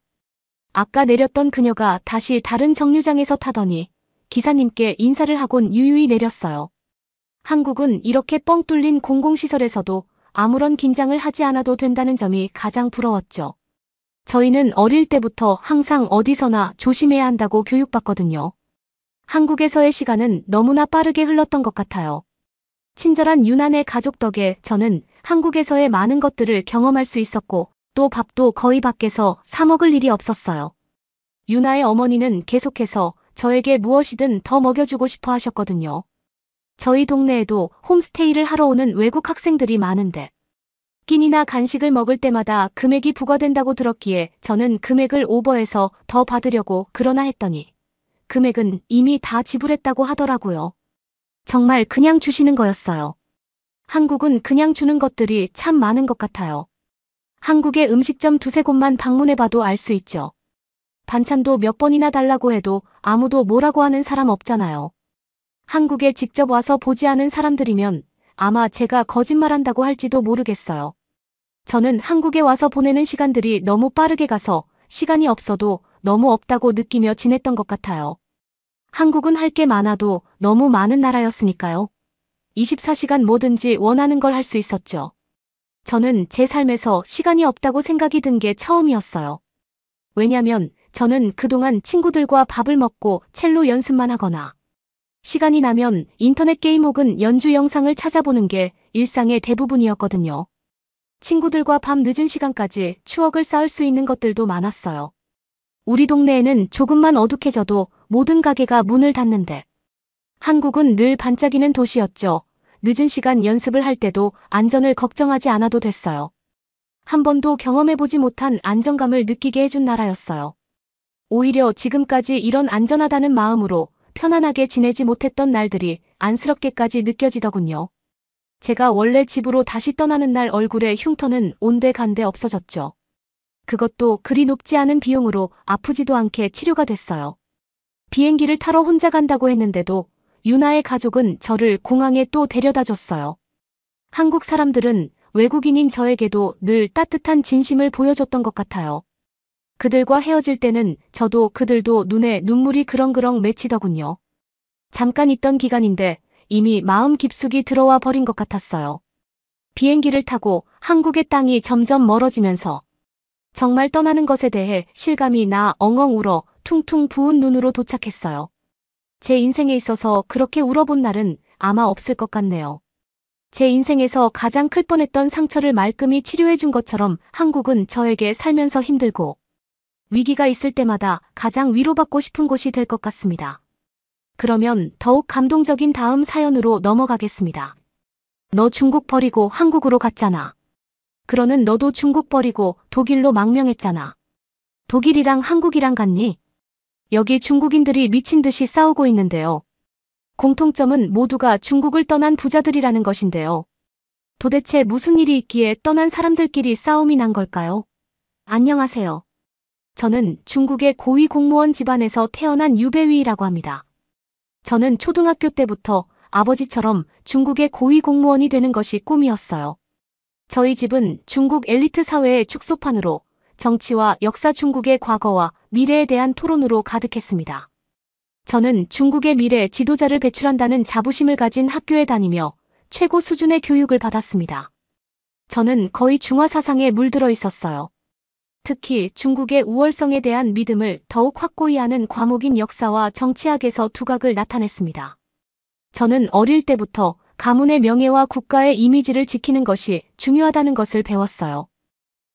아까 내렸던 그녀가 다시 다른 정류장에서 타더니 기사님께 인사를 하곤 유유히 내렸어요. 한국은 이렇게 뻥 뚫린 공공시설에서도 아무런 긴장을 하지 않아도 된다는 점이 가장 부러웠죠. 저희는 어릴 때부터 항상 어디서나 조심해야 한다고 교육받거든요. 한국에서의 시간은 너무나 빠르게 흘렀던 것 같아요. 친절한 유난의 가족 덕에 저는 한국에서의 많은 것들을 경험할 수 있었고 또 밥도 거의 밖에서 사 먹을 일이 없었어요. 유나의 어머니는 계속해서 저에게 무엇이든 더 먹여주고 싶어 하셨거든요. 저희 동네에도 홈스테이를 하러 오는 외국 학생들이 많은데 끼니나 간식을 먹을 때마다 금액이 부과된다고 들었기에 저는 금액을 오버해서 더 받으려고 그러나 했더니 금액은 이미 다 지불했다고 하더라고요. 정말 그냥 주시는 거였어요. 한국은 그냥 주는 것들이 참 많은 것 같아요. 한국의 음식점 두세 곳만 방문해봐도 알 수 있죠. 반찬도 몇 번이나 달라고 해도 아무도 뭐라고 하는 사람 없잖아요. 한국에 직접 와서 보지 않은 사람들이면 아마 제가 거짓말한다고 할지도 모르겠어요. 저는 한국에 와서 보내는 시간들이 너무 빠르게 가서 시간이 없어도 너무 없다고 느끼며 지냈던 것 같아요. 한국은 할 게 많아도 너무 많은 나라였으니까요. 24시간 뭐든지 원하는 걸 할 수 있었죠. 저는 제 삶에서 시간이 없다고 생각이 든 게 처음이었어요. 왜냐면 저는 그동안 친구들과 밥을 먹고 첼로 연습만 하거나 시간이 나면 인터넷 게임 혹은 연주 영상을 찾아보는 게 일상의 대부분이었거든요. 친구들과 밤 늦은 시간까지 추억을 쌓을 수 있는 것들도 많았어요. 우리 동네에는 조금만 어둑해져도 모든 가게가 문을 닫는데 한국은 늘 반짝이는 도시였죠. 늦은 시간 연습을 할 때도 안전을 걱정하지 않아도 됐어요. 한 번도 경험해보지 못한 안정감을 느끼게 해준 나라였어요. 오히려 지금까지 이런 안전하다는 마음으로 편안하게 지내지 못했던 날들이 안쓰럽게까지 느껴지더군요. 제가 원래 집으로 다시 떠나는 날 얼굴에 흉터는 온데간데 없어졌죠. 그것도 그리 높지 않은 비용으로 아프지도 않게 치료가 됐어요. 비행기를 타러 혼자 간다고 했는데도 유나의 가족은 저를 공항에 또 데려다 줬어요. 한국 사람들은 외국인인 저에게도 늘 따뜻한 진심을 보여줬던 것 같아요. 그들과 헤어질 때는 저도 그들도 눈에 눈물이 그렁그렁 맺히더군요. 잠깐 있던 기간인데 이미 마음 깊숙이 들어와 버린 것 같았어요. 비행기를 타고 한국의 땅이 점점 멀어지면서 정말 떠나는 것에 대해 실감이 나 엉엉 울어 퉁퉁 부은 눈으로 도착했어요. 제 인생에 있어서 그렇게 울어본 날은 아마 없을 것 같네요. 제 인생에서 가장 클 뻔했던 상처를 말끔히 치료해준 것처럼 한국은 저에게 살면서 힘들고 위기가 있을 때마다 가장 위로받고 싶은 곳이 될 것 같습니다. 그러면 더욱 감동적인 다음 사연으로 넘어가겠습니다. 너 중국 버리고 한국으로 갔잖아. 그러는 너도 중국 버리고 독일로 망명했잖아. 독일이랑 한국이랑 같니? 여기 중국인들이 미친 듯이 싸우고 있는데요. 공통점은 모두가 중국을 떠난 부자들이라는 것인데요. 도대체 무슨 일이 있기에 떠난 사람들끼리 싸움이 난 걸까요? 안녕하세요. 저는 중국의 고위 공무원 집안에서 태어난 유배위라고 합니다. 저는 초등학교 때부터 아버지처럼 중국의 고위 공무원이 되는 것이 꿈이었어요. 저희 집은 중국 엘리트 사회의 축소판으로 정치와 역사 중국의 과거와 미래에 대한 토론으로 가득했습니다. 저는 중국의 미래 지도자를 배출한다는 자부심을 가진 학교에 다니며 최고 수준의 교육을 받았습니다. 저는 거의 중화 사상에 물들어 있었어요. 특히 중국의 우월성에 대한 믿음을 더욱 확고히 하는 과목인 역사와 정치학에서 두각을 나타냈습니다. 저는 어릴 때부터 가문의 명예와 국가의 이미지를 지키는 것이 중요하다는 것을 배웠어요.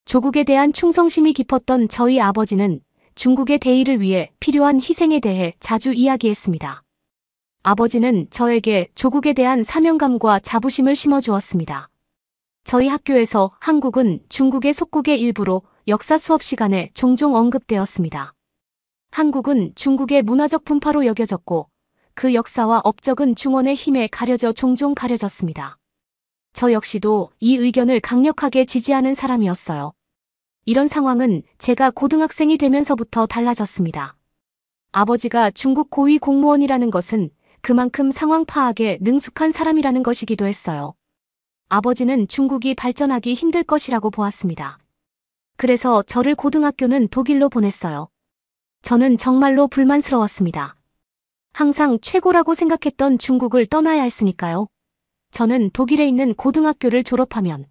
조국에 대한 충성심이 깊었던 저희 아버지는 중국의 대의를 위해 필요한 희생에 대해 자주 이야기했습니다. 아버지는 저에게 조국에 대한 사명감과 자부심을 심어주었습니다. 저희 학교에서 한국은 중국의 속국의 일부로 역사 수업 시간에 종종 언급되었습니다. 한국은 중국의 문화적 분파로 여겨졌고 그 역사와 업적은 중원의 힘에 가려져 종종 가려졌습니다. 저 역시도 이 의견을 강력하게 지지하는 사람이었어요. 이런 상황은 제가 고등학생이 되면서부터 달라졌습니다. 아버지가 중국 고위 공무원이라는 것은 그만큼 상황 파악에 능숙한 사람이라는 것이기도 했어요. 아버지는 중국이 발전하기 힘들 것이라고 보았습니다. 그래서 저를 고등학교는 독일로 보냈어요. 저는 정말로 불만스러웠습니다. 항상 최고라고 생각했던 중국을 떠나야 했으니까요. 저는 독일에 있는 고등학교를 졸업하면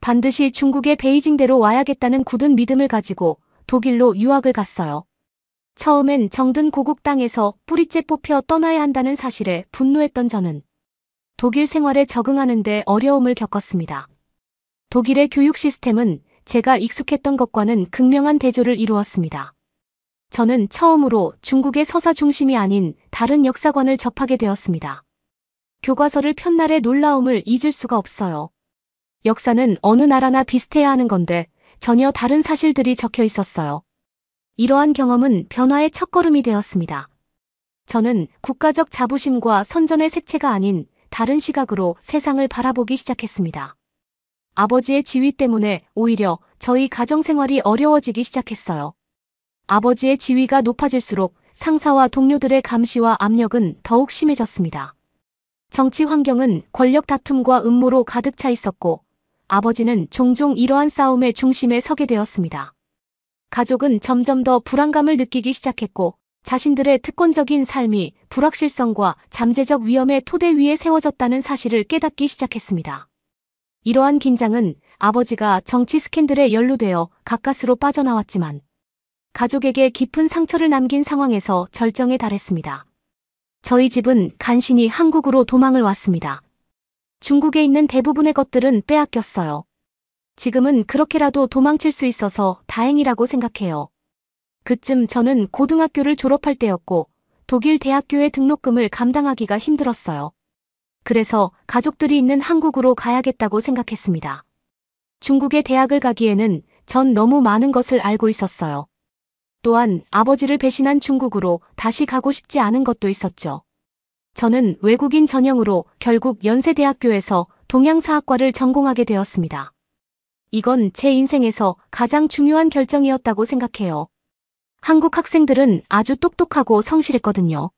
반드시 중국의 베이징대로 와야겠다는 굳은 믿음을 가지고 독일로 유학을 갔어요. 처음엔 정든 고국 땅에서 뿌리째 뽑혀 떠나야 한다는 사실에 분노했던 저는 독일 생활에 적응하는 데 어려움을 겪었습니다. 독일의 교육 시스템은 제가 익숙했던 것과는 극명한 대조를 이루었습니다. 저는 처음으로 중국의 서사 중심이 아닌 다른 역사관을 접하게 되었습니다. 교과서를 편 날의 놀라움을 잊을 수가 없어요. 역사는 어느 나라나 비슷해야 하는 건데 전혀 다른 사실들이 적혀 있었어요. 이러한 경험은 변화의 첫걸음이 되었습니다. 저는 국가적 자부심과 선전의 색채가 아닌 다른 시각으로 세상을 바라보기 시작했습니다. 아버지의 지위 때문에 오히려 저희 가정생활이 어려워지기 시작했어요. 아버지의 지위가 높아질수록 상사와 동료들의 감시와 압력은 더욱 심해졌습니다. 정치 환경은 권력 다툼과 음모로 가득 차 있었고 아버지는 종종 이러한 싸움의 중심에 서게 되었습니다. 가족은 점점 더 불안감을 느끼기 시작했고 자신들의 특권적인 삶이 불확실성과 잠재적 위험의 토대 위에 세워졌다는 사실을 깨닫기 시작했습니다. 이러한 긴장은 아버지가 정치 스캔들에 연루되어 가까스로 빠져나왔지만 가족에게 깊은 상처를 남긴 상황에서 절정에 달했습니다. 저희 집은 간신히 한국으로 도망을 왔습니다. 중국에 있는 대부분의 것들은 빼앗겼어요. 지금은 그렇게라도 도망칠 수 있어서 다행이라고 생각해요. 그쯤 저는 고등학교를 졸업할 때였고 독일 대학교의 등록금을 감당하기가 힘들었어요. 그래서 가족들이 있는 한국으로 가야겠다고 생각했습니다. 중국의 대학을 가기에는 전 너무 많은 것을 알고 있었어요. 또한 아버지를 배신한 중국으로 다시 가고 싶지 않은 것도 있었죠. 저는 외국인 전형으로 결국 연세대학교에서 동양사학과를 전공하게 되었습니다. 이건 제 인생에서 가장 중요한 결정이었다고 생각해요. 한국 학생들은 아주 똑똑하고 성실했거든요.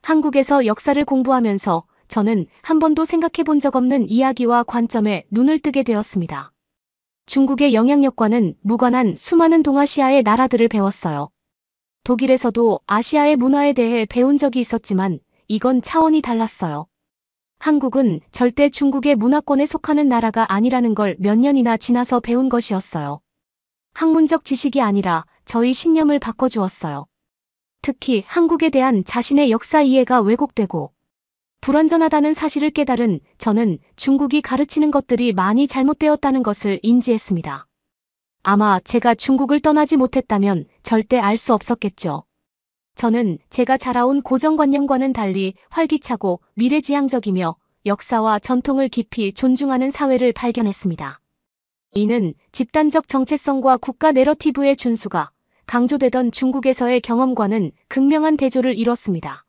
한국에서 역사를 공부하면서 저는 한 번도 생각해 본 적 없는 이야기와 관점에 눈을 뜨게 되었습니다. 중국의 영향력과는 무관한 수많은 동아시아의 나라들을 배웠어요. 독일에서도 아시아의 문화에 대해 배운 적이 있었지만 이건 차원이 달랐어요. 한국은 절대 중국의 문화권에 속하는 나라가 아니라는 걸 몇 년이나 지나서 배운 것이었어요. 학문적 지식이 아니라 저희 신념을 바꿔주었어요. 특히 한국에 대한 자신의 역사 이해가 왜곡되고 불완전하다는 사실을 깨달은 저는 중국이 가르치는 것들이 많이 잘못되었다는 것을 인지했습니다. 아마 제가 중국을 떠나지 못했다면 절대 알 수 없었겠죠. 저는 제가 자라온 고정관념과는 달리 활기차고 미래지향적이며 역사와 전통을 깊이 존중하는 사회를 발견했습니다. 이는 집단적 정체성과 국가 내러티브의 준수가 강조되던 중국에서의 경험과는 극명한 대조를 이뤘습니다.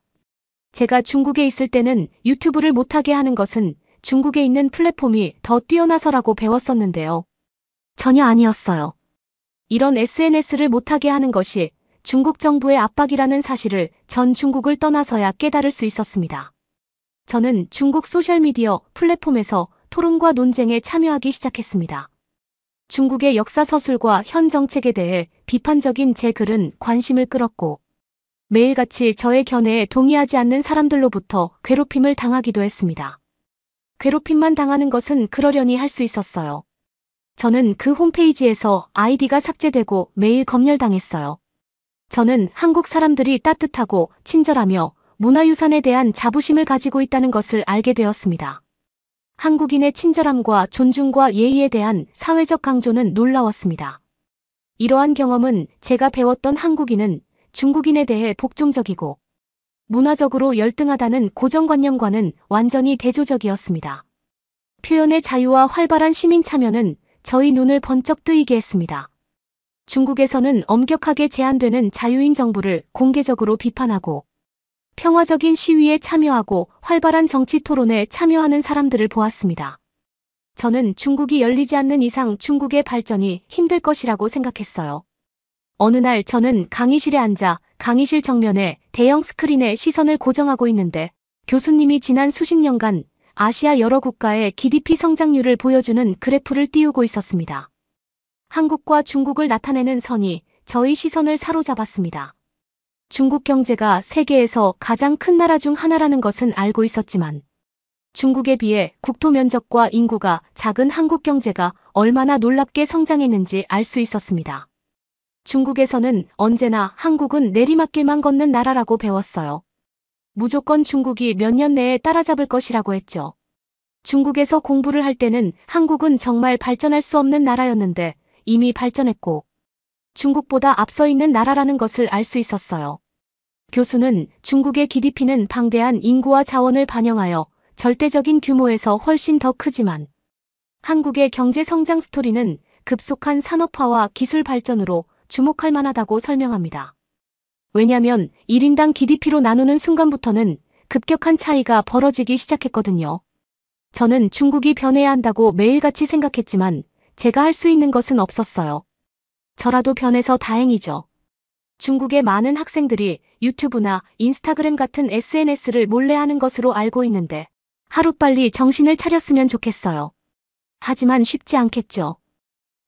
제가 중국에 있을 때는 유튜브를 못하게 하는 것은 중국에 있는 플랫폼이 더 뛰어나서라고 배웠었는데요. 전혀 아니었어요. 이런 SNS를 못하게 하는 것이 중국 정부의 압박이라는 사실을 전 중국을 떠나서야 깨달을 수 있었습니다. 저는 중국 소셜미디어 플랫폼에서 토론과 논쟁에 참여하기 시작했습니다. 중국의 역사 서술과 현 정책에 대해 비판적인 제 글은 관심을 끌었고 매일같이 저의 견해에 동의하지 않는 사람들로부터 괴롭힘을 당하기도 했습니다. 괴롭힘만 당하는 것은 그러려니 할 수 있었어요. 저는 그 홈페이지에서 아이디가 삭제되고 매일 검열당했어요. 저는 한국 사람들이 따뜻하고 친절하며 문화유산에 대한 자부심을 가지고 있다는 것을 알게 되었습니다. 한국인의 친절함과 존중과 예의에 대한 사회적 강조는 놀라웠습니다. 이러한 경험은 제가 배웠던 한국인은 중국인에 대해 복종적이고 문화적으로 열등하다는 고정관념과는 완전히 대조적이었습니다. 표현의 자유와 활발한 시민 참여는 저희 눈을 번쩍 뜨이게 했습니다. 중국에서는 엄격하게 제한되는 자유인 정부를 공개적으로 비판하고 평화적인 시위에 참여하고 활발한 정치 토론에 참여하는 사람들을 보았습니다. 저는 중국이 열리지 않는 이상 중국의 발전이 힘들 것이라고 생각했어요. 어느 날 저는 강의실에 앉아 강의실 정면에 대형 스크린에 시선을 고정하고 있는데 교수님이 지난 수십 년간 아시아 여러 국가의 GDP 성장률을 보여주는 그래프를 띄우고 있었습니다. 한국과 중국을 나타내는 선이 저희 시선을 사로잡았습니다. 중국 경제가 세계에서 가장 큰 나라 중 하나라는 것은 알고 있었지만 중국에 비해 국토 면적과 인구가 작은 한국 경제가 얼마나 놀랍게 성장했는지 알 수 있었습니다. 중국에서는 언제나 한국은 내리막길만 걷는 나라라고 배웠어요. 무조건 중국이 몇 년 내에 따라잡을 것이라고 했죠. 중국에서 공부를 할 때는 한국은 정말 발전할 수 없는 나라였는데 이미 발전했고 중국보다 앞서 있는 나라라는 것을 알 수 있었어요. 교수는 중국의 GDP는 방대한 인구와 자원을 반영하여 절대적인 규모에서 훨씬 더 크지만 한국의 경제 성장 스토리는 급속한 산업화와 기술 발전으로 주목할 만하다고 설명합니다. 왜냐면 1인당 GDP로 나누는 순간부터는 급격한 차이가 벌어지기 시작했거든요. 저는 중국이 변해야 한다고 매일같이 생각했지만 제가 할 수 있는 것은 없었어요. 저라도 변해서 다행이죠. 중국의 많은 학생들이 유튜브나 인스타그램 같은 SNS를 몰래 하는 것으로 알고 있는데 하루빨리 정신을 차렸으면 좋겠어요. 하지만 쉽지 않겠죠.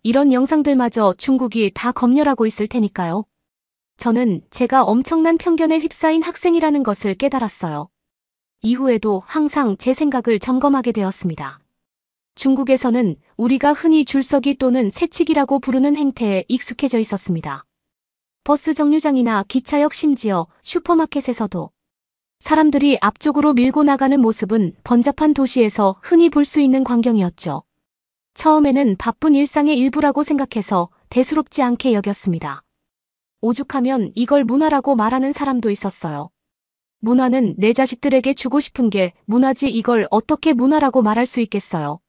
이런 영상들마저 중국이 다 검열하고 있을 테니까요. 저는 제가 엄청난 편견에 휩싸인 학생이라는 것을 깨달았어요. 이후에도 항상 제 생각을 점검하게 되었습니다. 중국에서는 우리가 흔히 줄서기 또는 새치기라고 부르는 행태에 익숙해져 있었습니다. 버스 정류장이나 기차역 심지어 슈퍼마켓에서도 사람들이 앞쪽으로 밀고 나가는 모습은 번잡한 도시에서 흔히 볼 수 있는 광경이었죠. 처음에는 바쁜 일상의 일부라고 생각해서 대수롭지 않게 여겼습니다. 오죽하면 이걸 문화라고 말하는 사람도 있었어요. 문화는 내 자식들에게 주고 싶은 게 문화지 이걸 어떻게 문화라고 말할 수 있겠어요.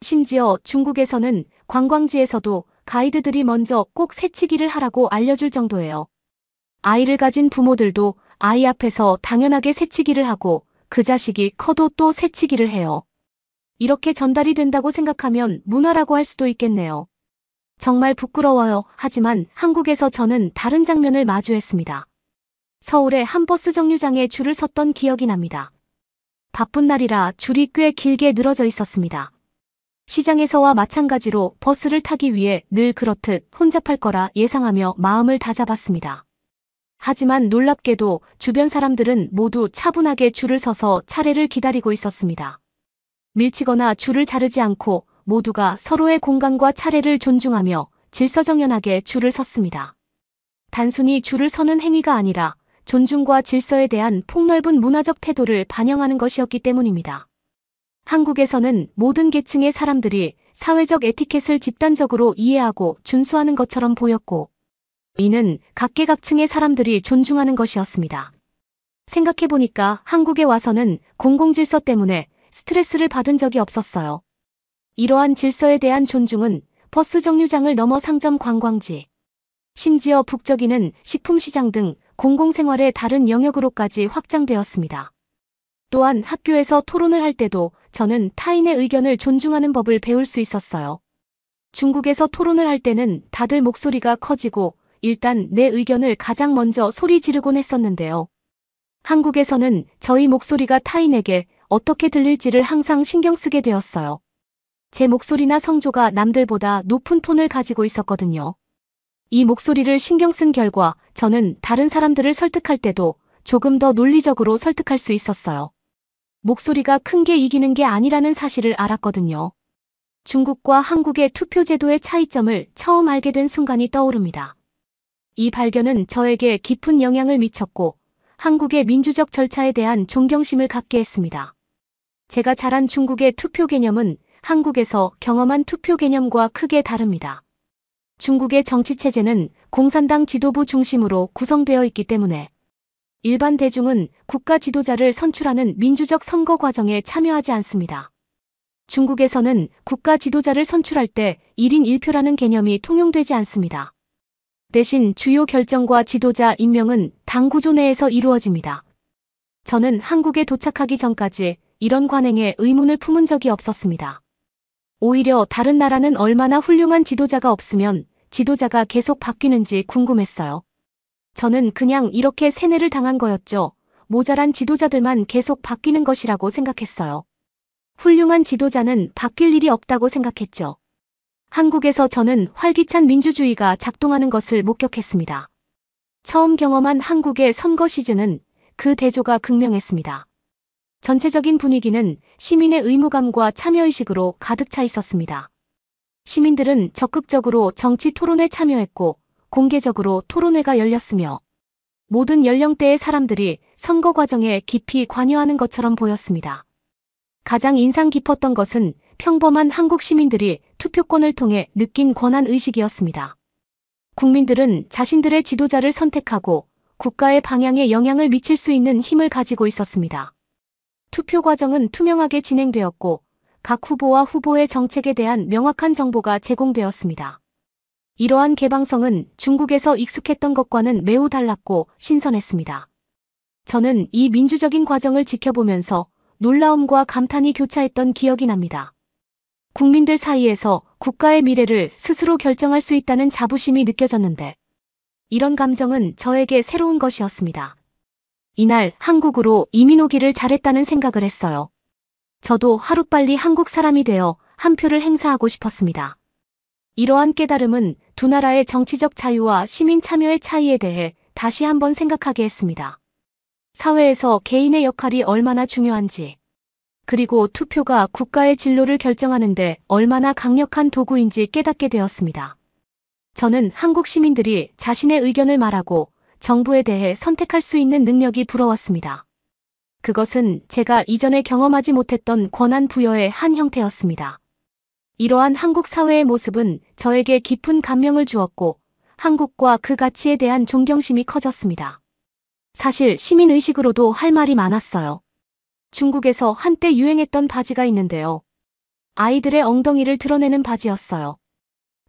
심지어 중국에서는 관광지에서도 가이드들이 먼저 꼭 새치기를 하라고 알려줄 정도예요. 아이를 가진 부모들도 아이 앞에서 당연하게 새치기를 하고 그 자식이 커도 또 새치기를 해요. 이렇게 전달이 된다고 생각하면 문화라고 할 수도 있겠네요. 정말 부끄러워요. 하지만 한국에서 저는 다른 장면을 마주했습니다. 서울의 한 버스 정류장에 줄을 섰던 기억이 납니다. 바쁜 날이라 줄이 꽤 길게 늘어져 있었습니다. 시장에서와 마찬가지로 버스를 타기 위해 늘 그렇듯 혼잡할 거라 예상하며 마음을 다잡았습니다. 하지만 놀랍게도 주변 사람들은 모두 차분하게 줄을 서서 차례를 기다리고 있었습니다. 밀치거나 줄을 자르지 않고 모두가 서로의 공간과 차례를 존중하며 질서정연하게 줄을 섰습니다. 단순히 줄을 서는 행위가 아니라 존중과 질서에 대한 폭넓은 문화적 태도를 반영하는 것이었기 때문입니다. 한국에서는 모든 계층의 사람들이 사회적 에티켓을 집단적으로 이해하고 준수하는 것처럼 보였고, 이는 각계각층의 사람들이 존중하는 것이었습니다. 생각해보니까 한국에 와서는 공공질서 때문에 스트레스를 받은 적이 없었어요. 이러한 질서에 대한 존중은 버스 정류장을 넘어 상점 관광지, 심지어 북적이는 식품시장 등 공공생활의 다른 영역으로까지 확장되었습니다. 또한 학교에서 토론을 할 때도 저는 타인의 의견을 존중하는 법을 배울 수 있었어요. 중국에서 토론을 할 때는 다들 목소리가 커지고 일단 내 의견을 가장 먼저 소리 지르곤 했었는데요. 한국에서는 저희 목소리가 타인에게 어떻게 들릴지를 항상 신경 쓰게 되었어요. 제 목소리나 성조가 남들보다 높은 톤을 가지고 있었거든요. 이 목소리를 신경 쓴 결과 저는 다른 사람들을 설득할 때도 조금 더 논리적으로 설득할 수 있었어요. 목소리가 큰 게 이기는 게 아니라는 사실을 알았거든요. 중국과 한국의 투표 제도의 차이점을 처음 알게 된 순간이 떠오릅니다. 이 발견은 저에게 깊은 영향을 미쳤고 한국의 민주적 절차에 대한 존경심을 갖게 했습니다. 제가 자란 중국의 투표 개념은 한국에서 경험한 투표 개념과 크게 다릅니다. 중국의 정치체제는 공산당 지도부 중심으로 구성되어 있기 때문에 일반 대중은 국가 지도자를 선출하는 민주적 선거 과정에 참여하지 않습니다. 중국에서는 국가 지도자를 선출할 때 1인 1표라는 개념이 통용되지 않습니다. 대신 주요 결정과 지도자 임명은 당 구조 내에서 이루어집니다. 저는 한국에 도착하기 전까지 이런 관행에 의문을 품은 적이 없었습니다. 오히려 다른 나라는 얼마나 훌륭한 지도자가 없으면 지도자가 계속 바뀌는지 궁금했어요. 저는 그냥 이렇게 세뇌를 당한 거였죠. 모자란 지도자들만 계속 바뀌는 것이라고 생각했어요. 훌륭한 지도자는 바뀔 일이 없다고 생각했죠. 한국에서 저는 활기찬 민주주의가 작동하는 것을 목격했습니다. 처음 경험한 한국의 선거 시즌은 그 대조가 극명했습니다. 전체적인 분위기는 시민의 의무감과 참여의식으로 가득 차 있었습니다. 시민들은 적극적으로 정치 토론에 참여했고 공개적으로 토론회가 열렸으며 모든 연령대의 사람들이 선거 과정에 깊이 관여하는 것처럼 보였습니다. 가장 인상 깊었던 것은 평범한 한국 시민들이 투표권을 통해 느낀 권한의식이었습니다. 국민들은 자신들의 지도자를 선택하고 국가의 방향에 영향을 미칠 수 있는 힘을 가지고 있었습니다. 투표 과정은 투명하게 진행되었고 각 후보와 후보의 정책에 대한 명확한 정보가 제공되었습니다. 이러한 개방성은 중국에서 익숙했던 것과는 매우 달랐고 신선했습니다. 저는 이 민주적인 과정을 지켜보면서 놀라움과 감탄이 교차했던 기억이 납니다. 국민들 사이에서 국가의 미래를 스스로 결정할 수 있다는 자부심이 느껴졌는데 이런 감정은 저에게 새로운 것이었습니다. 이날 한국으로 이민 오기를 잘했다는 생각을 했어요. 저도 하루빨리 한국 사람이 되어 한 표를 행사하고 싶었습니다. 이러한 깨달음은 두 나라의 정치적 자유와 시민 참여의 차이에 대해 다시 한번 생각하게 했습니다. 사회에서 개인의 역할이 얼마나 중요한지, 그리고 투표가 국가의 진로를 결정하는데 얼마나 강력한 도구인지 깨닫게 되었습니다. 저는 한국 시민들이 자신의 의견을 말하고 정부에 대해 선택할 수 있는 능력이 부러웠습니다. 그것은 제가 이전에 경험하지 못했던 권한 부여의 한 형태였습니다. 이러한 한국 사회의 모습은 저에게 깊은 감명을 주었고 한국과 그 가치에 대한 존경심이 커졌습니다. 사실 시민의식으로도 할 말이 많았어요. 중국에서 한때 유행했던 바지가 있는데요. 아이들의 엉덩이를 드러내는 바지였어요.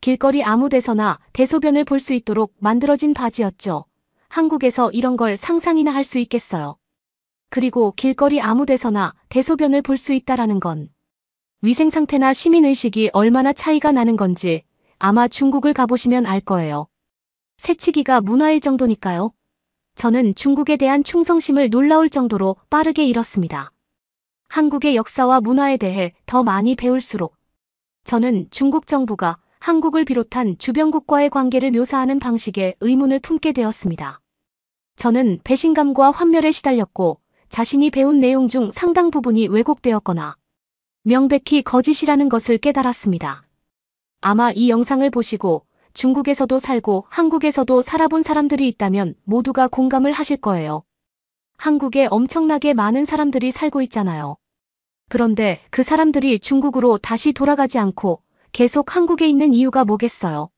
길거리 아무 데서나 대소변을 볼 수 있도록 만들어진 바지였죠. 한국에서 이런 걸 상상이나 할 수 있겠어요. 그리고 길거리 아무 데서나 대소변을 볼 수 있다라는 건 위생 상태나 시민의식이 얼마나 차이가 나는 건지 아마 중국을 가보시면 알 거예요. 새치기가 문화일 정도니까요. 저는 중국에 대한 충성심을 놀라울 정도로 빠르게 잃었습니다. 한국의 역사와 문화에 대해 더 많이 배울수록 저는 중국 정부가 한국을 비롯한 주변국과의 관계를 묘사하는 방식에 의문을 품게 되었습니다. 저는 배신감과 환멸에 시달렸고 자신이 배운 내용 중 상당 부분이 왜곡되었거나 명백히 거짓이라는 것을 깨달았습니다. 아마 이 영상을 보시고 중국에서도 살고 한국에서도 살아본 사람들이 있다면 모두가 공감을 하실 거예요. 한국에 엄청나게 많은 사람들이 살고 있잖아요. 그런데 그 사람들이 중국으로 다시 돌아가지 않고 계속 한국에 있는 이유가 뭐겠어요?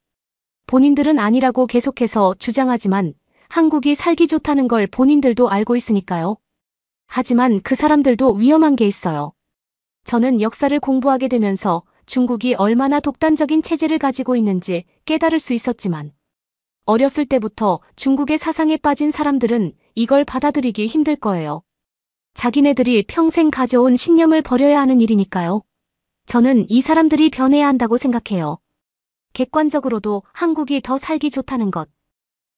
본인들은 아니라고 계속해서 주장하지만 한국이 살기 좋다는 걸 본인들도 알고 있으니까요. 하지만 그 사람들도 위험한 게 있어요. 저는 역사를 공부하게 되면서 중국이 얼마나 독단적인 체제를 가지고 있는지 깨달을 수 있었지만 어렸을 때부터 중국의 사상에 빠진 사람들은 이걸 받아들이기 힘들 거예요. 자기네들이 평생 가져온 신념을 버려야 하는 일이니까요. 저는 이 사람들이 변해야 한다고 생각해요. 객관적으로도 한국이 더 살기 좋다는 것,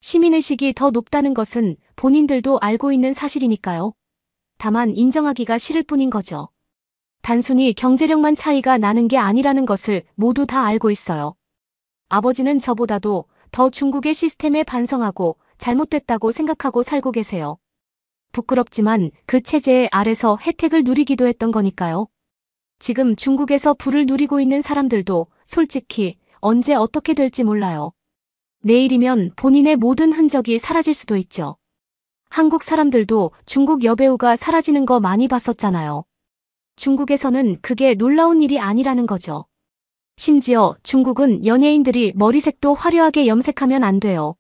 시민의식이 더 높다는 것은 본인들도 알고 있는 사실이니까요. 다만 인정하기가 싫을 뿐인 거죠. 단순히 경제력만 차이가 나는 게 아니라는 것을 모두 다 알고 있어요. 아버지는 저보다도 더 중국의 시스템에 반성하고 잘못됐다고 생각하고 살고 계세요. 부끄럽지만 그 체제 아래서 혜택을 누리기도 했던 거니까요. 지금 중국에서 부를 누리고 있는 사람들도 솔직히 언제 어떻게 될지 몰라요. 내일이면 본인의 모든 흔적이 사라질 수도 있죠. 한국 사람들도 중국 여배우가 사라지는 거 많이 봤었잖아요. 중국에서는 그게 놀라운 일이 아니라는 거죠. 심지어 중국은 연예인들이 머리색도 화려하게 염색하면 안 돼요.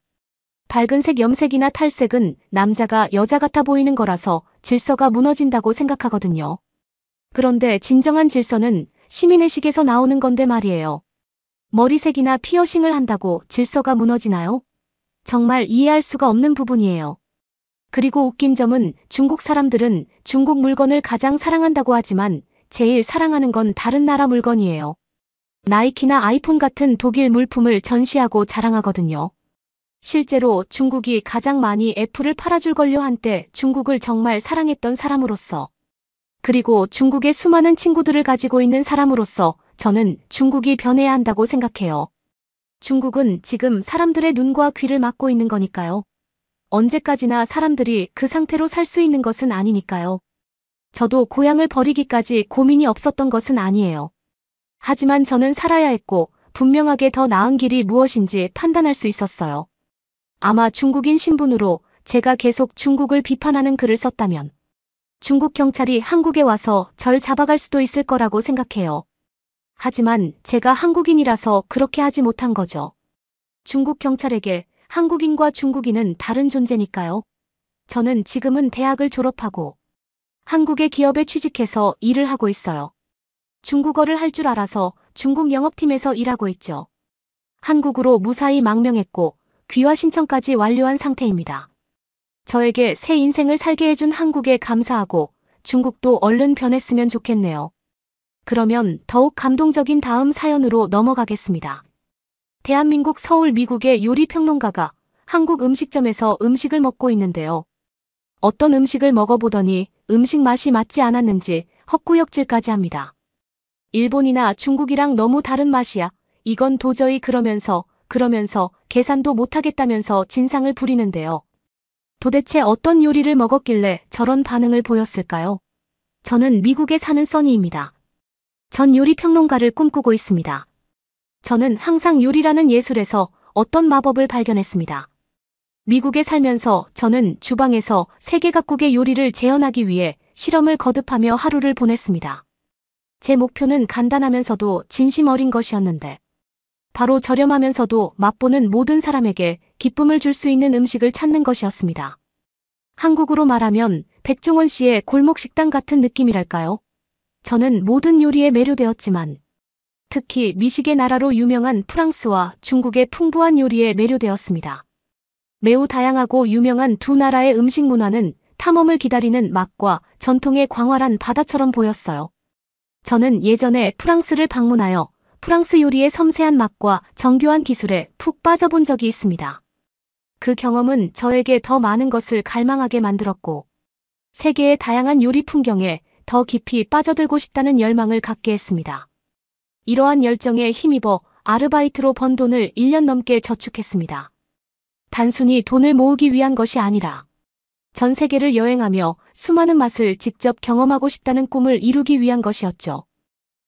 밝은색 염색이나 탈색은 남자가 여자 같아 보이는 거라서 질서가 무너진다고 생각하거든요. 그런데 진정한 질서는 시민의식에서 나오는 건데 말이에요. 머리색이나 피어싱을 한다고 질서가 무너지나요? 정말 이해할 수가 없는 부분이에요. 그리고 웃긴 점은 중국 사람들은 중국 물건을 가장 사랑한다고 하지만 제일 사랑하는 건 다른 나라 물건이에요. 나이키나 아이폰 같은 독일 물품을 전시하고 자랑하거든요. 실제로 중국이 가장 많이 애플을 팔아줄걸요 한때 중국을 정말 사랑했던 사람으로서 그리고 중국의 수많은 친구들을 가지고 있는 사람으로서 저는 중국이 변해야 한다고 생각해요. 중국은 지금 사람들의 눈과 귀를 막고 있는 거니까요. 언제까지나 사람들이 그 상태로 살 수 있는 것은 아니니까요. 저도 고향을 버리기까지 고민이 없었던 것은 아니에요. 하지만 저는 살아야 했고 분명하게 더 나은 길이 무엇인지 판단할 수 있었어요. 아마 중국인 신분으로 제가 계속 중국을 비판하는 글을 썼다면 중국 경찰이 한국에 와서 절 잡아갈 수도 있을 거라고 생각해요. 하지만 제가 한국인이라서 그렇게 하지 못한 거죠. 중국 경찰에게 한국인과 중국인은 다른 존재니까요. 저는 지금은 대학을 졸업하고 한국의 기업에 취직해서 일을 하고 있어요. 중국어를 할 줄 알아서 중국 영업팀에서 일하고 있죠. 한국으로 무사히 망명했고 귀화 신청까지 완료한 상태입니다. 저에게 새 인생을 살게 해준 한국에 감사하고 중국도 얼른 변했으면 좋겠네요. 그러면 더욱 감동적인 다음 사연으로 넘어가겠습니다. 대한민국 서울 미국의 요리평론가가 한국 음식점에서 음식을 먹고 있는데요. 어떤 음식을 먹어보더니 음식 맛이 맞지 않았는지 헛구역질까지 합니다. 일본이나 중국이랑 너무 다른 맛이야. 이건 도저히 그러면서 계산도 못하겠다면서 진상을 부리는데요. 도대체 어떤 요리를 먹었길래 저런 반응을 보였을까요? 저는 미국에 사는 써니입니다. 전 요리평론가를 꿈꾸고 있습니다. 저는 항상 요리라는 예술에서 어떤 마법을 발견했습니다. 미국에 살면서 저는 주방에서 세계 각국의 요리를 재현하기 위해 실험을 거듭하며 하루를 보냈습니다. 제 목표는 간단하면서도 진심 어린 것이었는데 바로 저렴하면서도 맛보는 모든 사람에게 기쁨을 줄 수 있는 음식을 찾는 것이었습니다. 한국으로 말하면 백종원 씨의 골목식당 같은 느낌이랄까요? 저는 모든 요리에 매료되었지만 특히 미식의 나라로 유명한 프랑스와 중국의 풍부한 요리에 매료되었습니다. 매우 다양하고 유명한 두 나라의 음식 문화는 탐험을 기다리는 맛과 전통의 광활한 바다처럼 보였어요. 저는 예전에 프랑스를 방문하여 프랑스 요리의 섬세한 맛과 정교한 기술에 푹 빠져본 적이 있습니다. 그 경험은 저에게 더 많은 것을 갈망하게 만들었고, 세계의 다양한 요리 풍경에 더 깊이 빠져들고 싶다는 열망을 갖게 했습니다. 이러한 열정에 힘입어 아르바이트로 번 돈을 1년 넘게 저축했습니다. 단순히 돈을 모으기 위한 것이 아니라 전 세계를 여행하며 수많은 맛을 직접 경험하고 싶다는 꿈을 이루기 위한 것이었죠.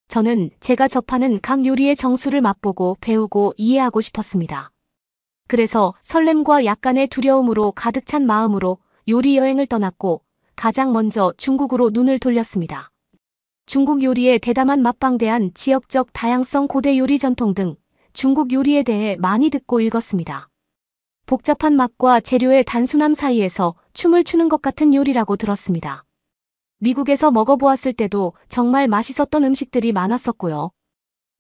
저는 제가 접하는 각 요리의 정수를 맛보고 배우고 이해하고 싶었습니다. 그래서 설렘과 약간의 두려움으로 가득 찬 마음으로 요리 여행을 떠났고 가장 먼저 중국으로 눈을 돌렸습니다. 중국 요리의 대담한 맛방대한 지역적 다양성 고대 요리 전통 등 중국 요리에 대해 많이 듣고 읽었습니다. 복잡한 맛과 재료의 단순함 사이에서 춤을 추는 것 같은 요리라고 들었습니다. 미국에서 먹어보았을 때도 정말 맛있었던 음식들이 많았었고요.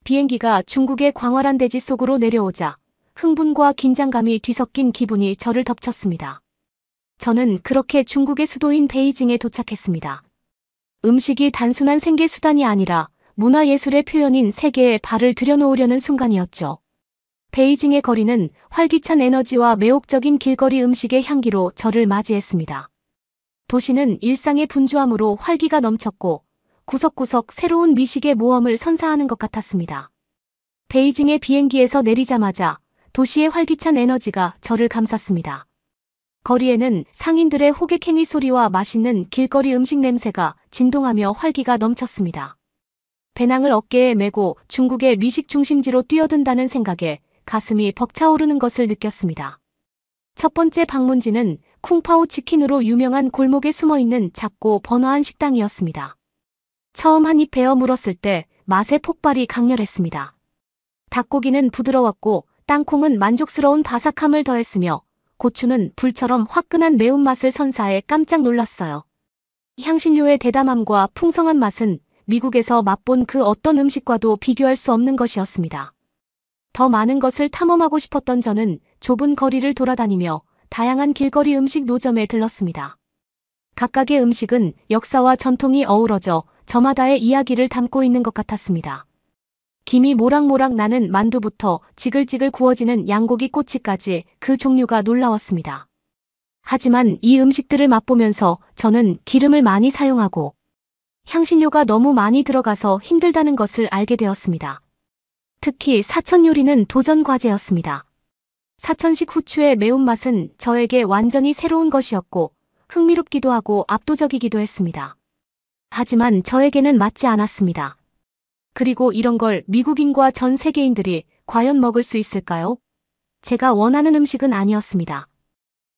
비행기가 중국의 광활한 대지 속으로 내려오자 흥분과 긴장감이 뒤섞인 기분이 저를 덮쳤습니다. 저는 그렇게 중국의 수도인 베이징에 도착했습니다. 음식이 단순한 생계 수단이 아니라 문화예술의 표현인 세계에 발을 들여놓으려는 순간이었죠. 베이징의 거리는 활기찬 에너지와 매혹적인 길거리 음식의 향기로 저를 맞이했습니다. 도시는 일상의 분주함으로 활기가 넘쳤고 구석구석 새로운 미식의 모험을 선사하는 것 같았습니다. 베이징의 비행기에서 내리자마자 도시의 활기찬 에너지가 저를 감쌌습니다. 거리에는 상인들의 호객행위 소리와 맛있는 길거리 음식 냄새가 진동하며 활기가 넘쳤습니다. 배낭을 어깨에 메고 중국의 미식 중심지로 뛰어든다는 생각에 가슴이 벅차오르는 것을 느꼈습니다. 첫 번째 방문지는 쿵파오 치킨으로 유명한 골목에 숨어있는 작고 번화한 식당이었습니다. 처음 한 입 베어 물었을 때 맛의 폭발이 강렬했습니다. 닭고기는 부드러웠고 땅콩은 만족스러운 바삭함을 더했으며 고추는 불처럼 화끈한 매운맛을 선사해 깜짝 놀랐어요. 향신료의 대담함과 풍성한 맛은 미국에서 맛본 그 어떤 음식과도 비교할 수 없는 것이었습니다. 더 많은 것을 탐험하고 싶었던 저는 좁은 거리를 돌아다니며 다양한 길거리 음식 노점에 들렀습니다. 각각의 음식은 역사와 전통이 어우러져 저마다의 이야기를 담고 있는 것 같았습니다. 김이 모락모락 나는 만두부터 지글지글 구워지는 양고기 꼬치까지 그 종류가 놀라웠습니다. 하지만 이 음식들을 맛보면서 저는 기름을 많이 사용하고 향신료가 너무 많이 들어가서 힘들다는 것을 알게 되었습니다. 특히 사천 요리는 도전 과제였습니다. 사천식 후추의 매운맛은 저에게 완전히 새로운 것이었고 흥미롭기도 하고 압도적이기도 했습니다. 하지만 저에게는 맞지 않았습니다. 그리고 이런 걸 미국인과 전 세계인들이 과연 먹을 수 있을까요? 제가 원하는 음식은 아니었습니다.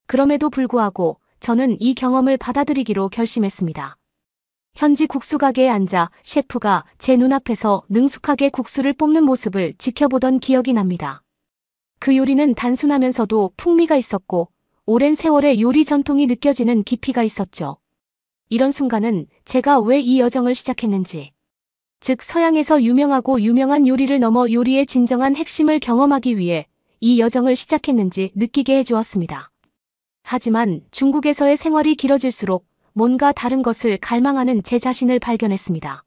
그럼에도 불구하고 저는 이 경험을 받아들이기로 결심했습니다. 현지 국수 가게에 앉아 셰프가 제 눈앞에서 능숙하게 국수를 뽑는 모습을 지켜보던 기억이 납니다. 그 요리는 단순하면서도 풍미가 있었고 오랜 세월의 요리 전통이 느껴지는 깊이가 있었죠. 이런 순간은 제가 왜 이 여정을 시작했는지, 즉 서양에서 유명한 요리를 넘어 요리의 진정한 핵심을 경험하기 위해 이 여정을 시작했는지 느끼게 해주었습니다. 하지만 중국에서의 생활이 길어질수록 뭔가 다른 것을 갈망하는 제 자신을 발견했습니다.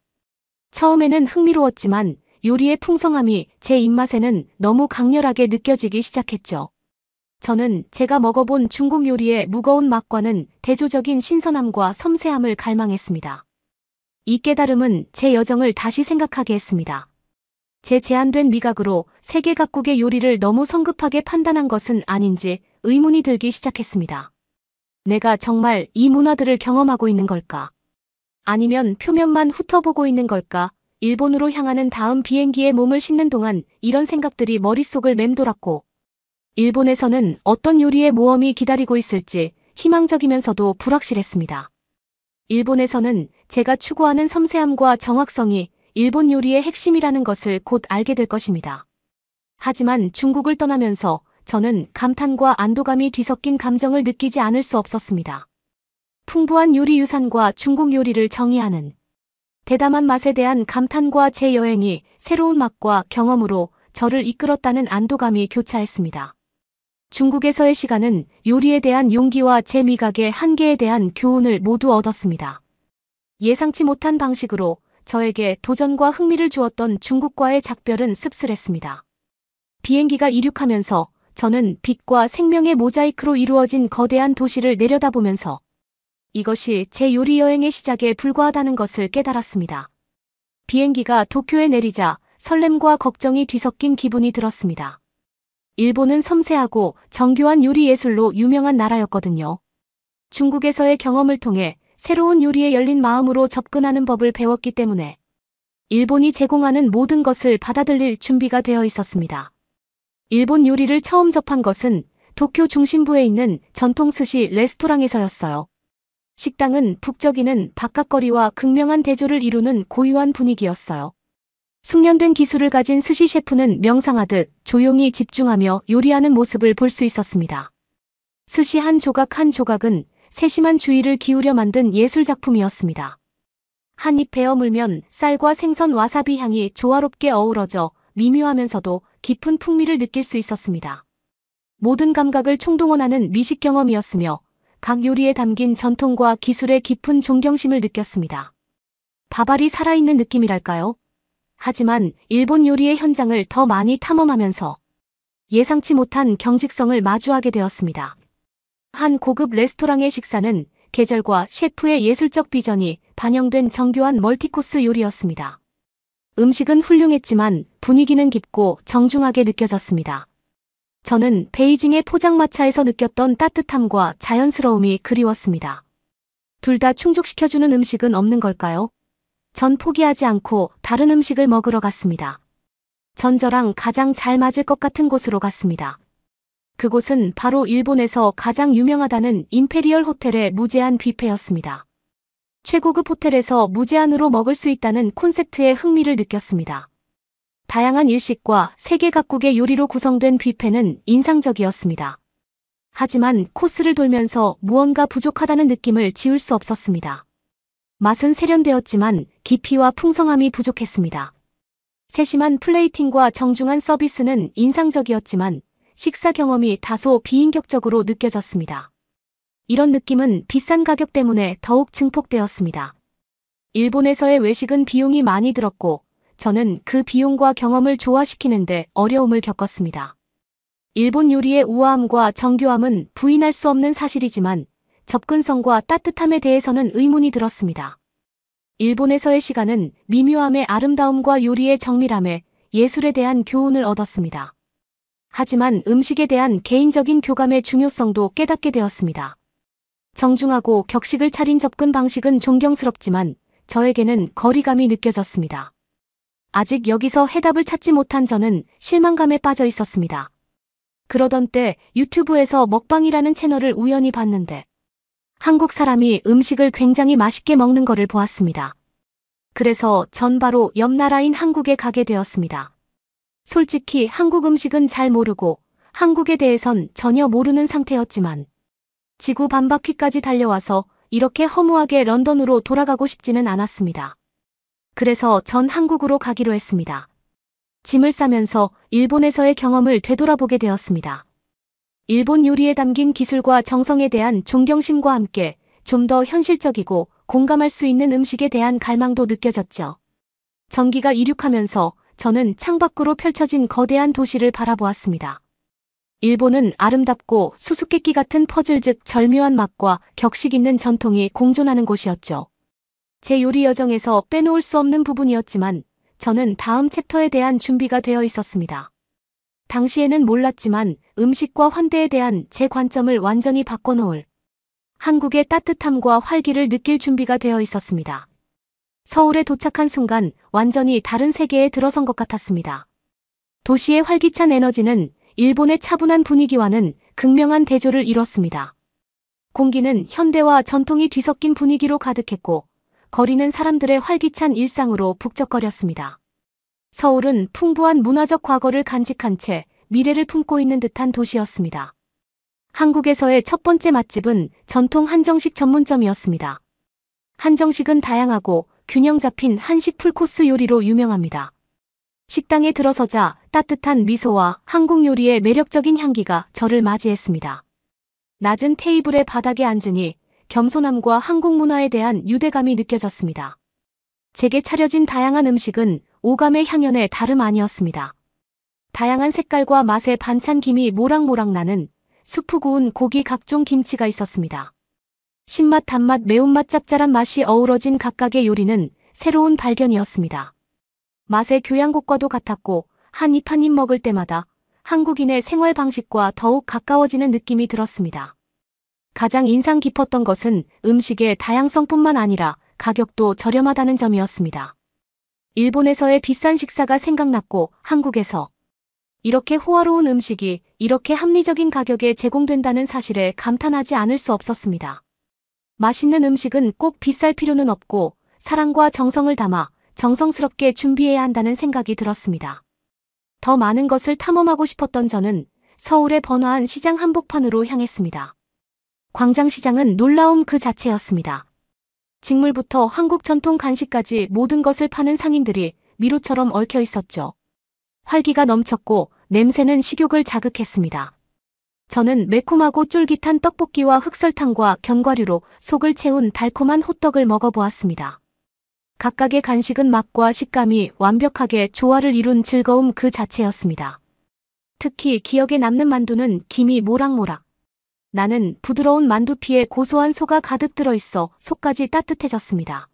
처음에는 흥미로웠지만 요리의 풍성함이 제 입맛에는 너무 강렬하게 느껴지기 시작했죠. 저는 제가 먹어본 중국 요리의 무거운 맛과는 대조적인 신선함과 섬세함을 갈망했습니다. 이 깨달음은 제 여정을 다시 생각하게 했습니다. 제 제한된 미각으로 세계 각국의 요리를 너무 성급하게 판단한 것은 아닌지 의문이 들기 시작했습니다. 내가 정말 이 문화들을 경험하고 있는 걸까? 아니면 표면만 훑어보고 있는 걸까? 일본으로 향하는 다음 비행기에 몸을 싣는 동안 이런 생각들이 머릿속을 맴돌았고, 일본에서는 어떤 요리의 모험이 기다리고 있을지 희망적이면서도 불확실했습니다. 일본에서는 제가 추구하는 섬세함과 정확성이 일본 요리의 핵심이라는 것을 곧 알게 될 것입니다. 하지만 중국을 떠나면서 저는 감탄과 안도감이 뒤섞인 감정을 느끼지 않을 수 없었습니다. 풍부한 요리 유산과 중국 요리를 정의하는 대담한 맛에 대한 감탄과 제 여행이 새로운 맛과 경험으로 저를 이끌었다는 안도감이 교차했습니다. 중국에서의 시간은 요리에 대한 용기와 제 미각의 한계에 대한 교훈을 모두 얻었습니다. 예상치 못한 방식으로 저에게 도전과 흥미를 주었던 중국과의 작별은 씁쓸했습니다. 비행기가 이륙하면서 저는 빛과 생명의 모자이크로 이루어진 거대한 도시를 내려다보면서 이것이 제 요리 여행의 시작에 불과하다는 것을 깨달았습니다. 비행기가 도쿄에 내리자 설렘과 걱정이 뒤섞인 기분이 들었습니다. 일본은 섬세하고 정교한 요리 예술로 유명한 나라였거든요. 중국에서의 경험을 통해 새로운 요리에 열린 마음으로 접근하는 법을 배웠기 때문에 일본이 제공하는 모든 것을 받아들일 준비가 되어 있었습니다. 일본 요리를 처음 접한 것은 도쿄 중심부에 있는 전통 스시 레스토랑에서였어요. 식당은 북적이는 바깥거리와 극명한 대조를 이루는 고유한 분위기였어요. 숙련된 기술을 가진 스시 셰프는 명상하듯 조용히 집중하며 요리하는 모습을 볼 수 있었습니다. 스시 한 조각 한 조각은 세심한 주의를 기울여 만든 예술작품이었습니다. 한 입 베어 물면 쌀과 생선 와사비 향이 조화롭게 어우러져 미묘하면서도 깊은 풍미를 느낄 수 있었습니다. 모든 감각을 총동원하는 미식 경험이었으며 각 요리에 담긴 전통과 기술의 깊은 존경심을 느꼈습니다. 밥알이 살아있는 느낌이랄까요? 하지만 일본 요리의 현장을 더 많이 탐험하면서 예상치 못한 경직성을 마주하게 되었습니다. 한 고급 레스토랑의 식사는 계절과 셰프의 예술적 비전이 반영된 정교한 멀티코스 요리였습니다. 음식은 훌륭했지만 분위기는 깊고 정중하게 느껴졌습니다. 저는 베이징의 포장마차에서 느꼈던 따뜻함과 자연스러움이 그리웠습니다. 둘 다 충족시켜주는 음식은 없는 걸까요? 전 포기하지 않고 다른 음식을 먹으러 갔습니다. 전 저랑 가장 잘 맞을 것 같은 곳으로 갔습니다. 그곳은 바로 일본에서 가장 유명하다는 임페리얼 호텔의 무제한 뷔페였습니다. 최고급 호텔에서 무제한으로 먹을 수 있다는 콘셉트에 흥미를 느꼈습니다. 다양한 일식과 세계 각국의 요리로 구성된 뷔페는 인상적이었습니다. 하지만 코스를 돌면서 무언가 부족하다는 느낌을 지울 수 없었습니다. 맛은 세련되었지만 깊이와 풍성함이 부족했습니다. 세심한 플레이팅과 정중한 서비스는 인상적이었지만 식사 경험이 다소 비인격적으로 느껴졌습니다. 이런 느낌은 비싼 가격 때문에 더욱 증폭되었습니다. 일본에서의 외식은 비용이 많이 들었고 저는 그 비용과 경험을 조화시키는데 어려움을 겪었습니다. 일본 요리의 우아함과 정교함은 부인할 수 없는 사실이지만 접근성과 따뜻함에 대해서는 의문이 들었습니다. 일본에서의 시간은 미묘함의 아름다움과 요리의 정밀함에 예술에 대한 교훈을 얻었습니다. 하지만 음식에 대한 개인적인 교감의 중요성도 깨닫게 되었습니다. 정중하고 격식을 차린 접근 방식은 존경스럽지만 저에게는 거리감이 느껴졌습니다. 아직 여기서 해답을 찾지 못한 저는 실망감에 빠져 있었습니다. 그러던 때 유튜브에서 먹방이라는 채널을 우연히 봤는데 한국 사람이 음식을 굉장히 맛있게 먹는 거를 보았습니다. 그래서 전 바로 옆 나라인 한국에 가게 되었습니다. 솔직히 한국 음식은 잘 모르고 한국에 대해선 전혀 모르는 상태였지만 지구 반바퀴까지 달려와서 이렇게 허무하게 런던으로 돌아가고 싶지는 않았습니다. 그래서 전 한국으로 가기로 했습니다. 짐을 싸면서 일본에서의 경험을 되돌아보게 되었습니다. 일본 요리에 담긴 기술과 정성에 대한 존경심과 함께 좀 더 현실적이고 공감할 수 있는 음식에 대한 갈망도 느껴졌죠. 전기가 이륙하면서 저는 창밖으로 펼쳐진 거대한 도시를 바라보았습니다. 일본은 아름답고 수수께끼 같은 퍼즐 즉 절묘한 맛과 격식 있는 전통이 공존하는 곳이었죠. 제 요리 여정에서 빼놓을 수 없는 부분이었지만 저는 다음 챕터에 대한 준비가 되어 있었습니다. 당시에는 몰랐지만 음식과 환대에 대한 제 관점을 완전히 바꿔놓을 한국의 따뜻함과 활기를 느낄 준비가 되어 있었습니다. 서울에 도착한 순간 완전히 다른 세계에 들어선 것 같았습니다. 도시의 활기찬 에너지는 일본의 차분한 분위기와는 극명한 대조를 이뤘습니다. 공기는 현대와 전통이 뒤섞인 분위기로 가득했고 거리는 사람들의 활기찬 일상으로 북적거렸습니다. 서울은 풍부한 문화적 과거를 간직한 채 미래를 품고 있는 듯한 도시였습니다. 한국에서의 첫 번째 맛집은 전통 한정식 전문점이었습니다. 한정식은 다양하고 균형 잡힌 한식 풀코스 요리로 유명합니다. 식당에 들어서자 따뜻한 미소와 한국 요리의 매력적인 향기가 저를 맞이했습니다. 낮은 테이블의 바닥에 앉으니 겸손함과 한국 문화에 대한 유대감이 느껴졌습니다. 제게 차려진 다양한 음식은 오감의 향연의 다름 아니었습니다. 다양한 색깔과 맛의 반찬 김이 모락모락 나는 수프 구운 고기 각종 김치가 있었습니다. 신맛, 단맛, 매운맛, 짭짤한 맛이 어우러진 각각의 요리는 새로운 발견이었습니다. 맛의 교양곡과도 같았고 한 입 한 입 먹을 때마다 한국인의 생활 방식과 더욱 가까워지는 느낌이 들었습니다. 가장 인상 깊었던 것은 음식의 다양성뿐만 아니라 가격도 저렴하다는 점이었습니다. 일본에서의 비싼 식사가 생각났고 한국에서 이렇게 호화로운 음식이 이렇게 합리적인 가격에 제공된다는 사실에 감탄하지 않을 수 없었습니다. 맛있는 음식은 꼭 비쌀 필요는 없고 사랑과 정성을 담아 정성스럽게 준비해야 한다는 생각이 들었습니다. 더 많은 것을 탐험하고 싶었던 저는 서울의 번화한 시장 한복판으로 향했습니다. 광장시장은 놀라움 그 자체였습니다. 직물부터 한국 전통 간식까지 모든 것을 파는 상인들이 미로처럼 얽혀 있었죠. 활기가 넘쳤고 냄새는 식욕을 자극했습니다. 저는 매콤하고 쫄깃한 떡볶이와 흑설탕과 견과류로 속을 채운 달콤한 호떡을 먹어보았습니다. 각각의 간식은 맛과 식감이 완벽하게 조화를 이룬 즐거움 그 자체였습니다. 특히 기억에 남는 만두는 김이 모락모락. 나는 부드러운 만두피에 고소한 소가 가득 들어있어 속까지 따뜻해졌습니다.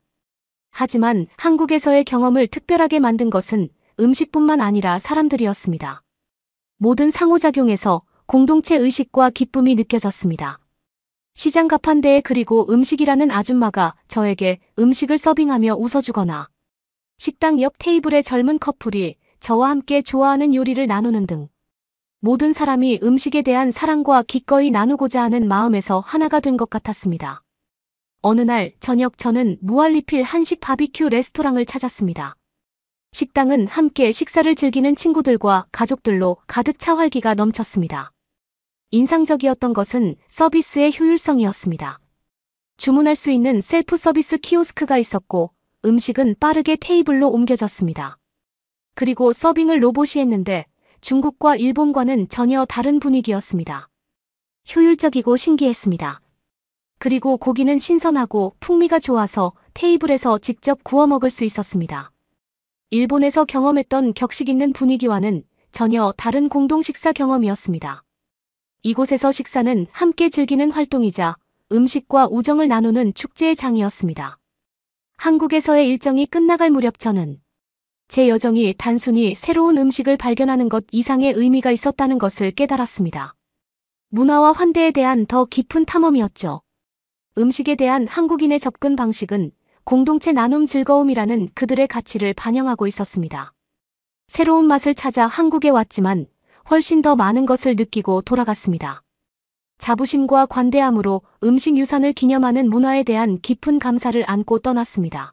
하지만 한국에서의 경험을 특별하게 만든 것은 음식뿐만 아니라 사람들이었습니다. 모든 상호작용에서 공동체 의식과 기쁨이 느껴졌습니다. 시장 가판대에 그리고 음식이라는 아줌마가 저에게 음식을 서빙하며 웃어주거나 식당 옆 테이블의 젊은 커플이 저와 함께 좋아하는 요리를 나누는 등 모든 사람이 음식에 대한 사랑과 기꺼이 나누고자 하는 마음에서 하나가 된 것 같았습니다. 어느 날 저녁 저는 무한리필 한식 바비큐 레스토랑을 찾았습니다. 식당은 함께 식사를 즐기는 친구들과 가족들로 가득 차 활기가 넘쳤습니다. 인상적이었던 것은 서비스의 효율성이었습니다. 주문할 수 있는 셀프 서비스 키오스크가 있었고 음식은 빠르게 테이블로 옮겨졌습니다. 그리고 서빙을 로봇이 했는데 중국과 일본과는 전혀 다른 분위기였습니다. 효율적이고 신기했습니다. 그리고 고기는 신선하고 풍미가 좋아서 테이블에서 직접 구워 먹을 수 있었습니다. 일본에서 경험했던 격식 있는 분위기와는 전혀 다른 공동 식사 경험이었습니다. 이곳에서 식사는 함께 즐기는 활동이자 음식과 우정을 나누는 축제의 장이었습니다. 한국에서의 일정이 끝나갈 무렵 저는 제 여정이 단순히 새로운 음식을 발견하는 것 이상의 의미가 있었다는 것을 깨달았습니다. 문화와 환대에 대한 더 깊은 탐험이었죠. 음식에 대한 한국인의 접근 방식은 공동체 나눔 즐거움이라는 그들의 가치를 반영하고 있었습니다. 새로운 맛을 찾아 한국에 왔지만 훨씬 더 많은 것을 느끼고 돌아갔습니다. 자부심과 관대함으로 음식 유산을 기념하는 문화에 대한 깊은 감사를 안고 떠났습니다.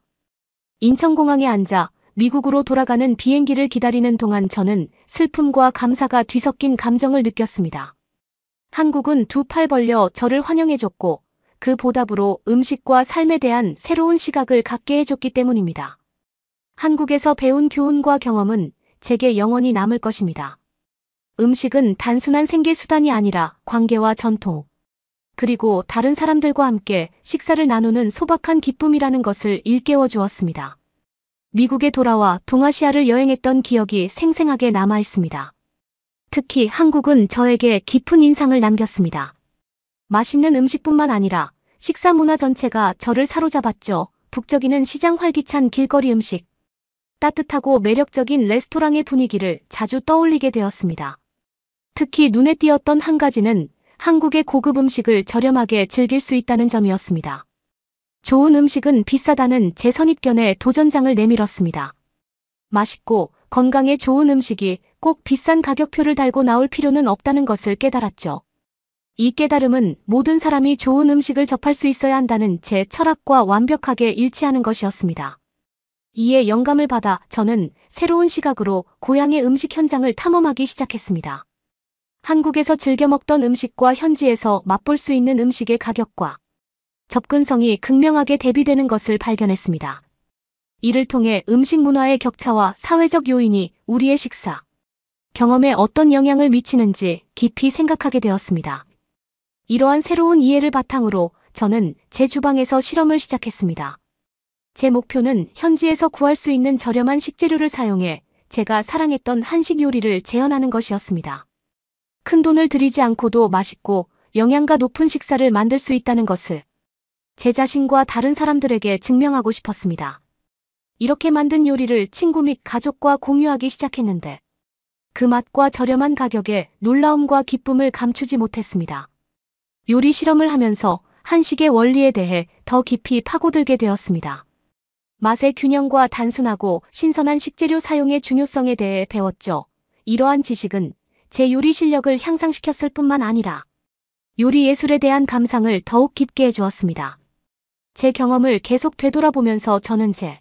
인천공항에 앉아 미국으로 돌아가는 비행기를 기다리는 동안 저는 슬픔과 감사가 뒤섞인 감정을 느꼈습니다. 한국은 두 팔 벌려 저를 환영해줬고 그 보답으로 음식과 삶에 대한 새로운 시각을 갖게 해줬기 때문입니다. 한국에서 배운 교훈과 경험은 제게 영원히 남을 것입니다. 음식은 단순한 생계 수단이 아니라 관계와 전통, 그리고 다른 사람들과 함께 식사를 나누는 소박한 기쁨이라는 것을 일깨워 주었습니다. 미국에 돌아와 동아시아를 여행했던 기억이 생생하게 남아 있습니다. 특히 한국은 저에게 깊은 인상을 남겼습니다. 맛있는 음식뿐만 아니라 식사 문화 전체가 저를 사로잡았죠. 북적이는 시장, 활기찬 길거리 음식, 따뜻하고 매력적인 레스토랑의 분위기를 자주 떠올리게 되었습니다. 특히 눈에 띄었던 한 가지는 한국의 고급 음식을 저렴하게 즐길 수 있다는 점이었습니다. 좋은 음식은 비싸다는 제 선입견에 도전장을 내밀었습니다. 맛있고 건강에 좋은 음식이 꼭 비싼 가격표를 달고 나올 필요는 없다는 것을 깨달았죠. 이 깨달음은 모든 사람이 좋은 음식을 접할 수 있어야 한다는 제 철학과 완벽하게 일치하는 것이었습니다. 이에 영감을 받아 저는 새로운 시각으로 고향의 음식 현장을 탐험하기 시작했습니다. 한국에서 즐겨 먹던 음식과 현지에서 맛볼 수 있는 음식의 가격과 접근성이 극명하게 대비되는 것을 발견했습니다. 이를 통해 음식 문화의 격차와 사회적 요인이 우리의 식사 경험에 어떤 영향을 미치는지 깊이 생각하게 되었습니다. 이러한 새로운 이해를 바탕으로 저는 제 주방에서 실험을 시작했습니다. 제 목표는 현지에서 구할 수 있는 저렴한 식재료를 사용해 제가 사랑했던 한식 요리를 재현하는 것이었습니다. 큰 돈을 들이지 않고도 맛있고 영양가 높은 식사를 만들 수 있다는 것을 제 자신과 다른 사람들에게 증명하고 싶었습니다. 이렇게 만든 요리를 친구 및 가족과 공유하기 시작했는데 그 맛과 저렴한 가격에 놀라움과 기쁨을 감추지 못했습니다. 요리 실험을 하면서 한식의 원리에 대해 더 깊이 파고들게 되었습니다. 맛의 균형과 단순하고 신선한 식재료 사용의 중요성에 대해 배웠죠. 이러한 지식은 제 요리 실력을 향상시켰을 뿐만 아니라 요리 예술에 대한 감상을 더욱 깊게 해주었습니다. 제 경험을 계속 되돌아보면서 저는 제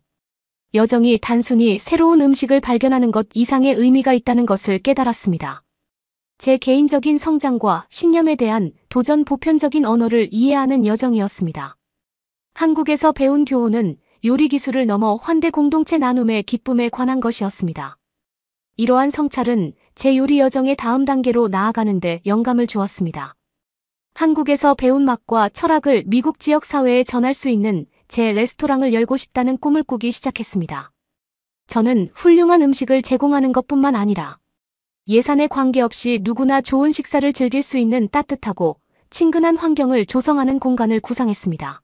여정이 단순히 새로운 음식을 발견하는 것 이상의 의미가 있다는 것을 깨달았습니다. 제 개인적인 성장과 신념에 대한 도전 보편적인 언어를 이해하는 여정이었습니다. 한국에서 배운 교훈은 요리 기술을 넘어 환대 공동체 나눔의 기쁨에 관한 것이었습니다. 이러한 성찰은 제 요리 여정의 다음 단계로 나아가는 데 영감을 주었습니다. 한국에서 배운 맛과 철학을 미국 지역 사회에 전할 수 있는 제 레스토랑을 열고 싶다는 꿈을 꾸기 시작했습니다. 저는 훌륭한 음식을 제공하는 것뿐만 아니라 예산에 관계없이 누구나 좋은 식사를 즐길 수 있는 따뜻하고 친근한 환경을 조성하는 공간을 구상했습니다.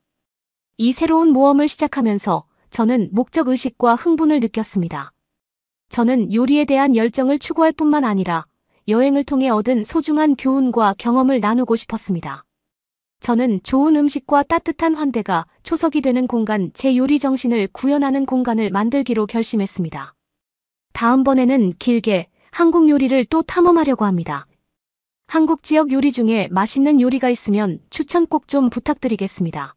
이 새로운 모험을 시작하면서 저는 목적의식과 흥분을 느꼈습니다. 저는 요리에 대한 열정을 추구할 뿐만 아니라 여행을 통해 얻은 소중한 교훈과 경험을 나누고 싶었습니다. 저는 좋은 음식과 따뜻한 환대가 초석이 되는 공간, 제 요리 정신을 구현하는 공간을 만들기로 결심했습니다. 다음번에는 길게 한국 요리를 또 탐험하려고 합니다. 한국 지역 요리 중에 맛있는 요리가 있으면 추천 꼭 좀 부탁드리겠습니다.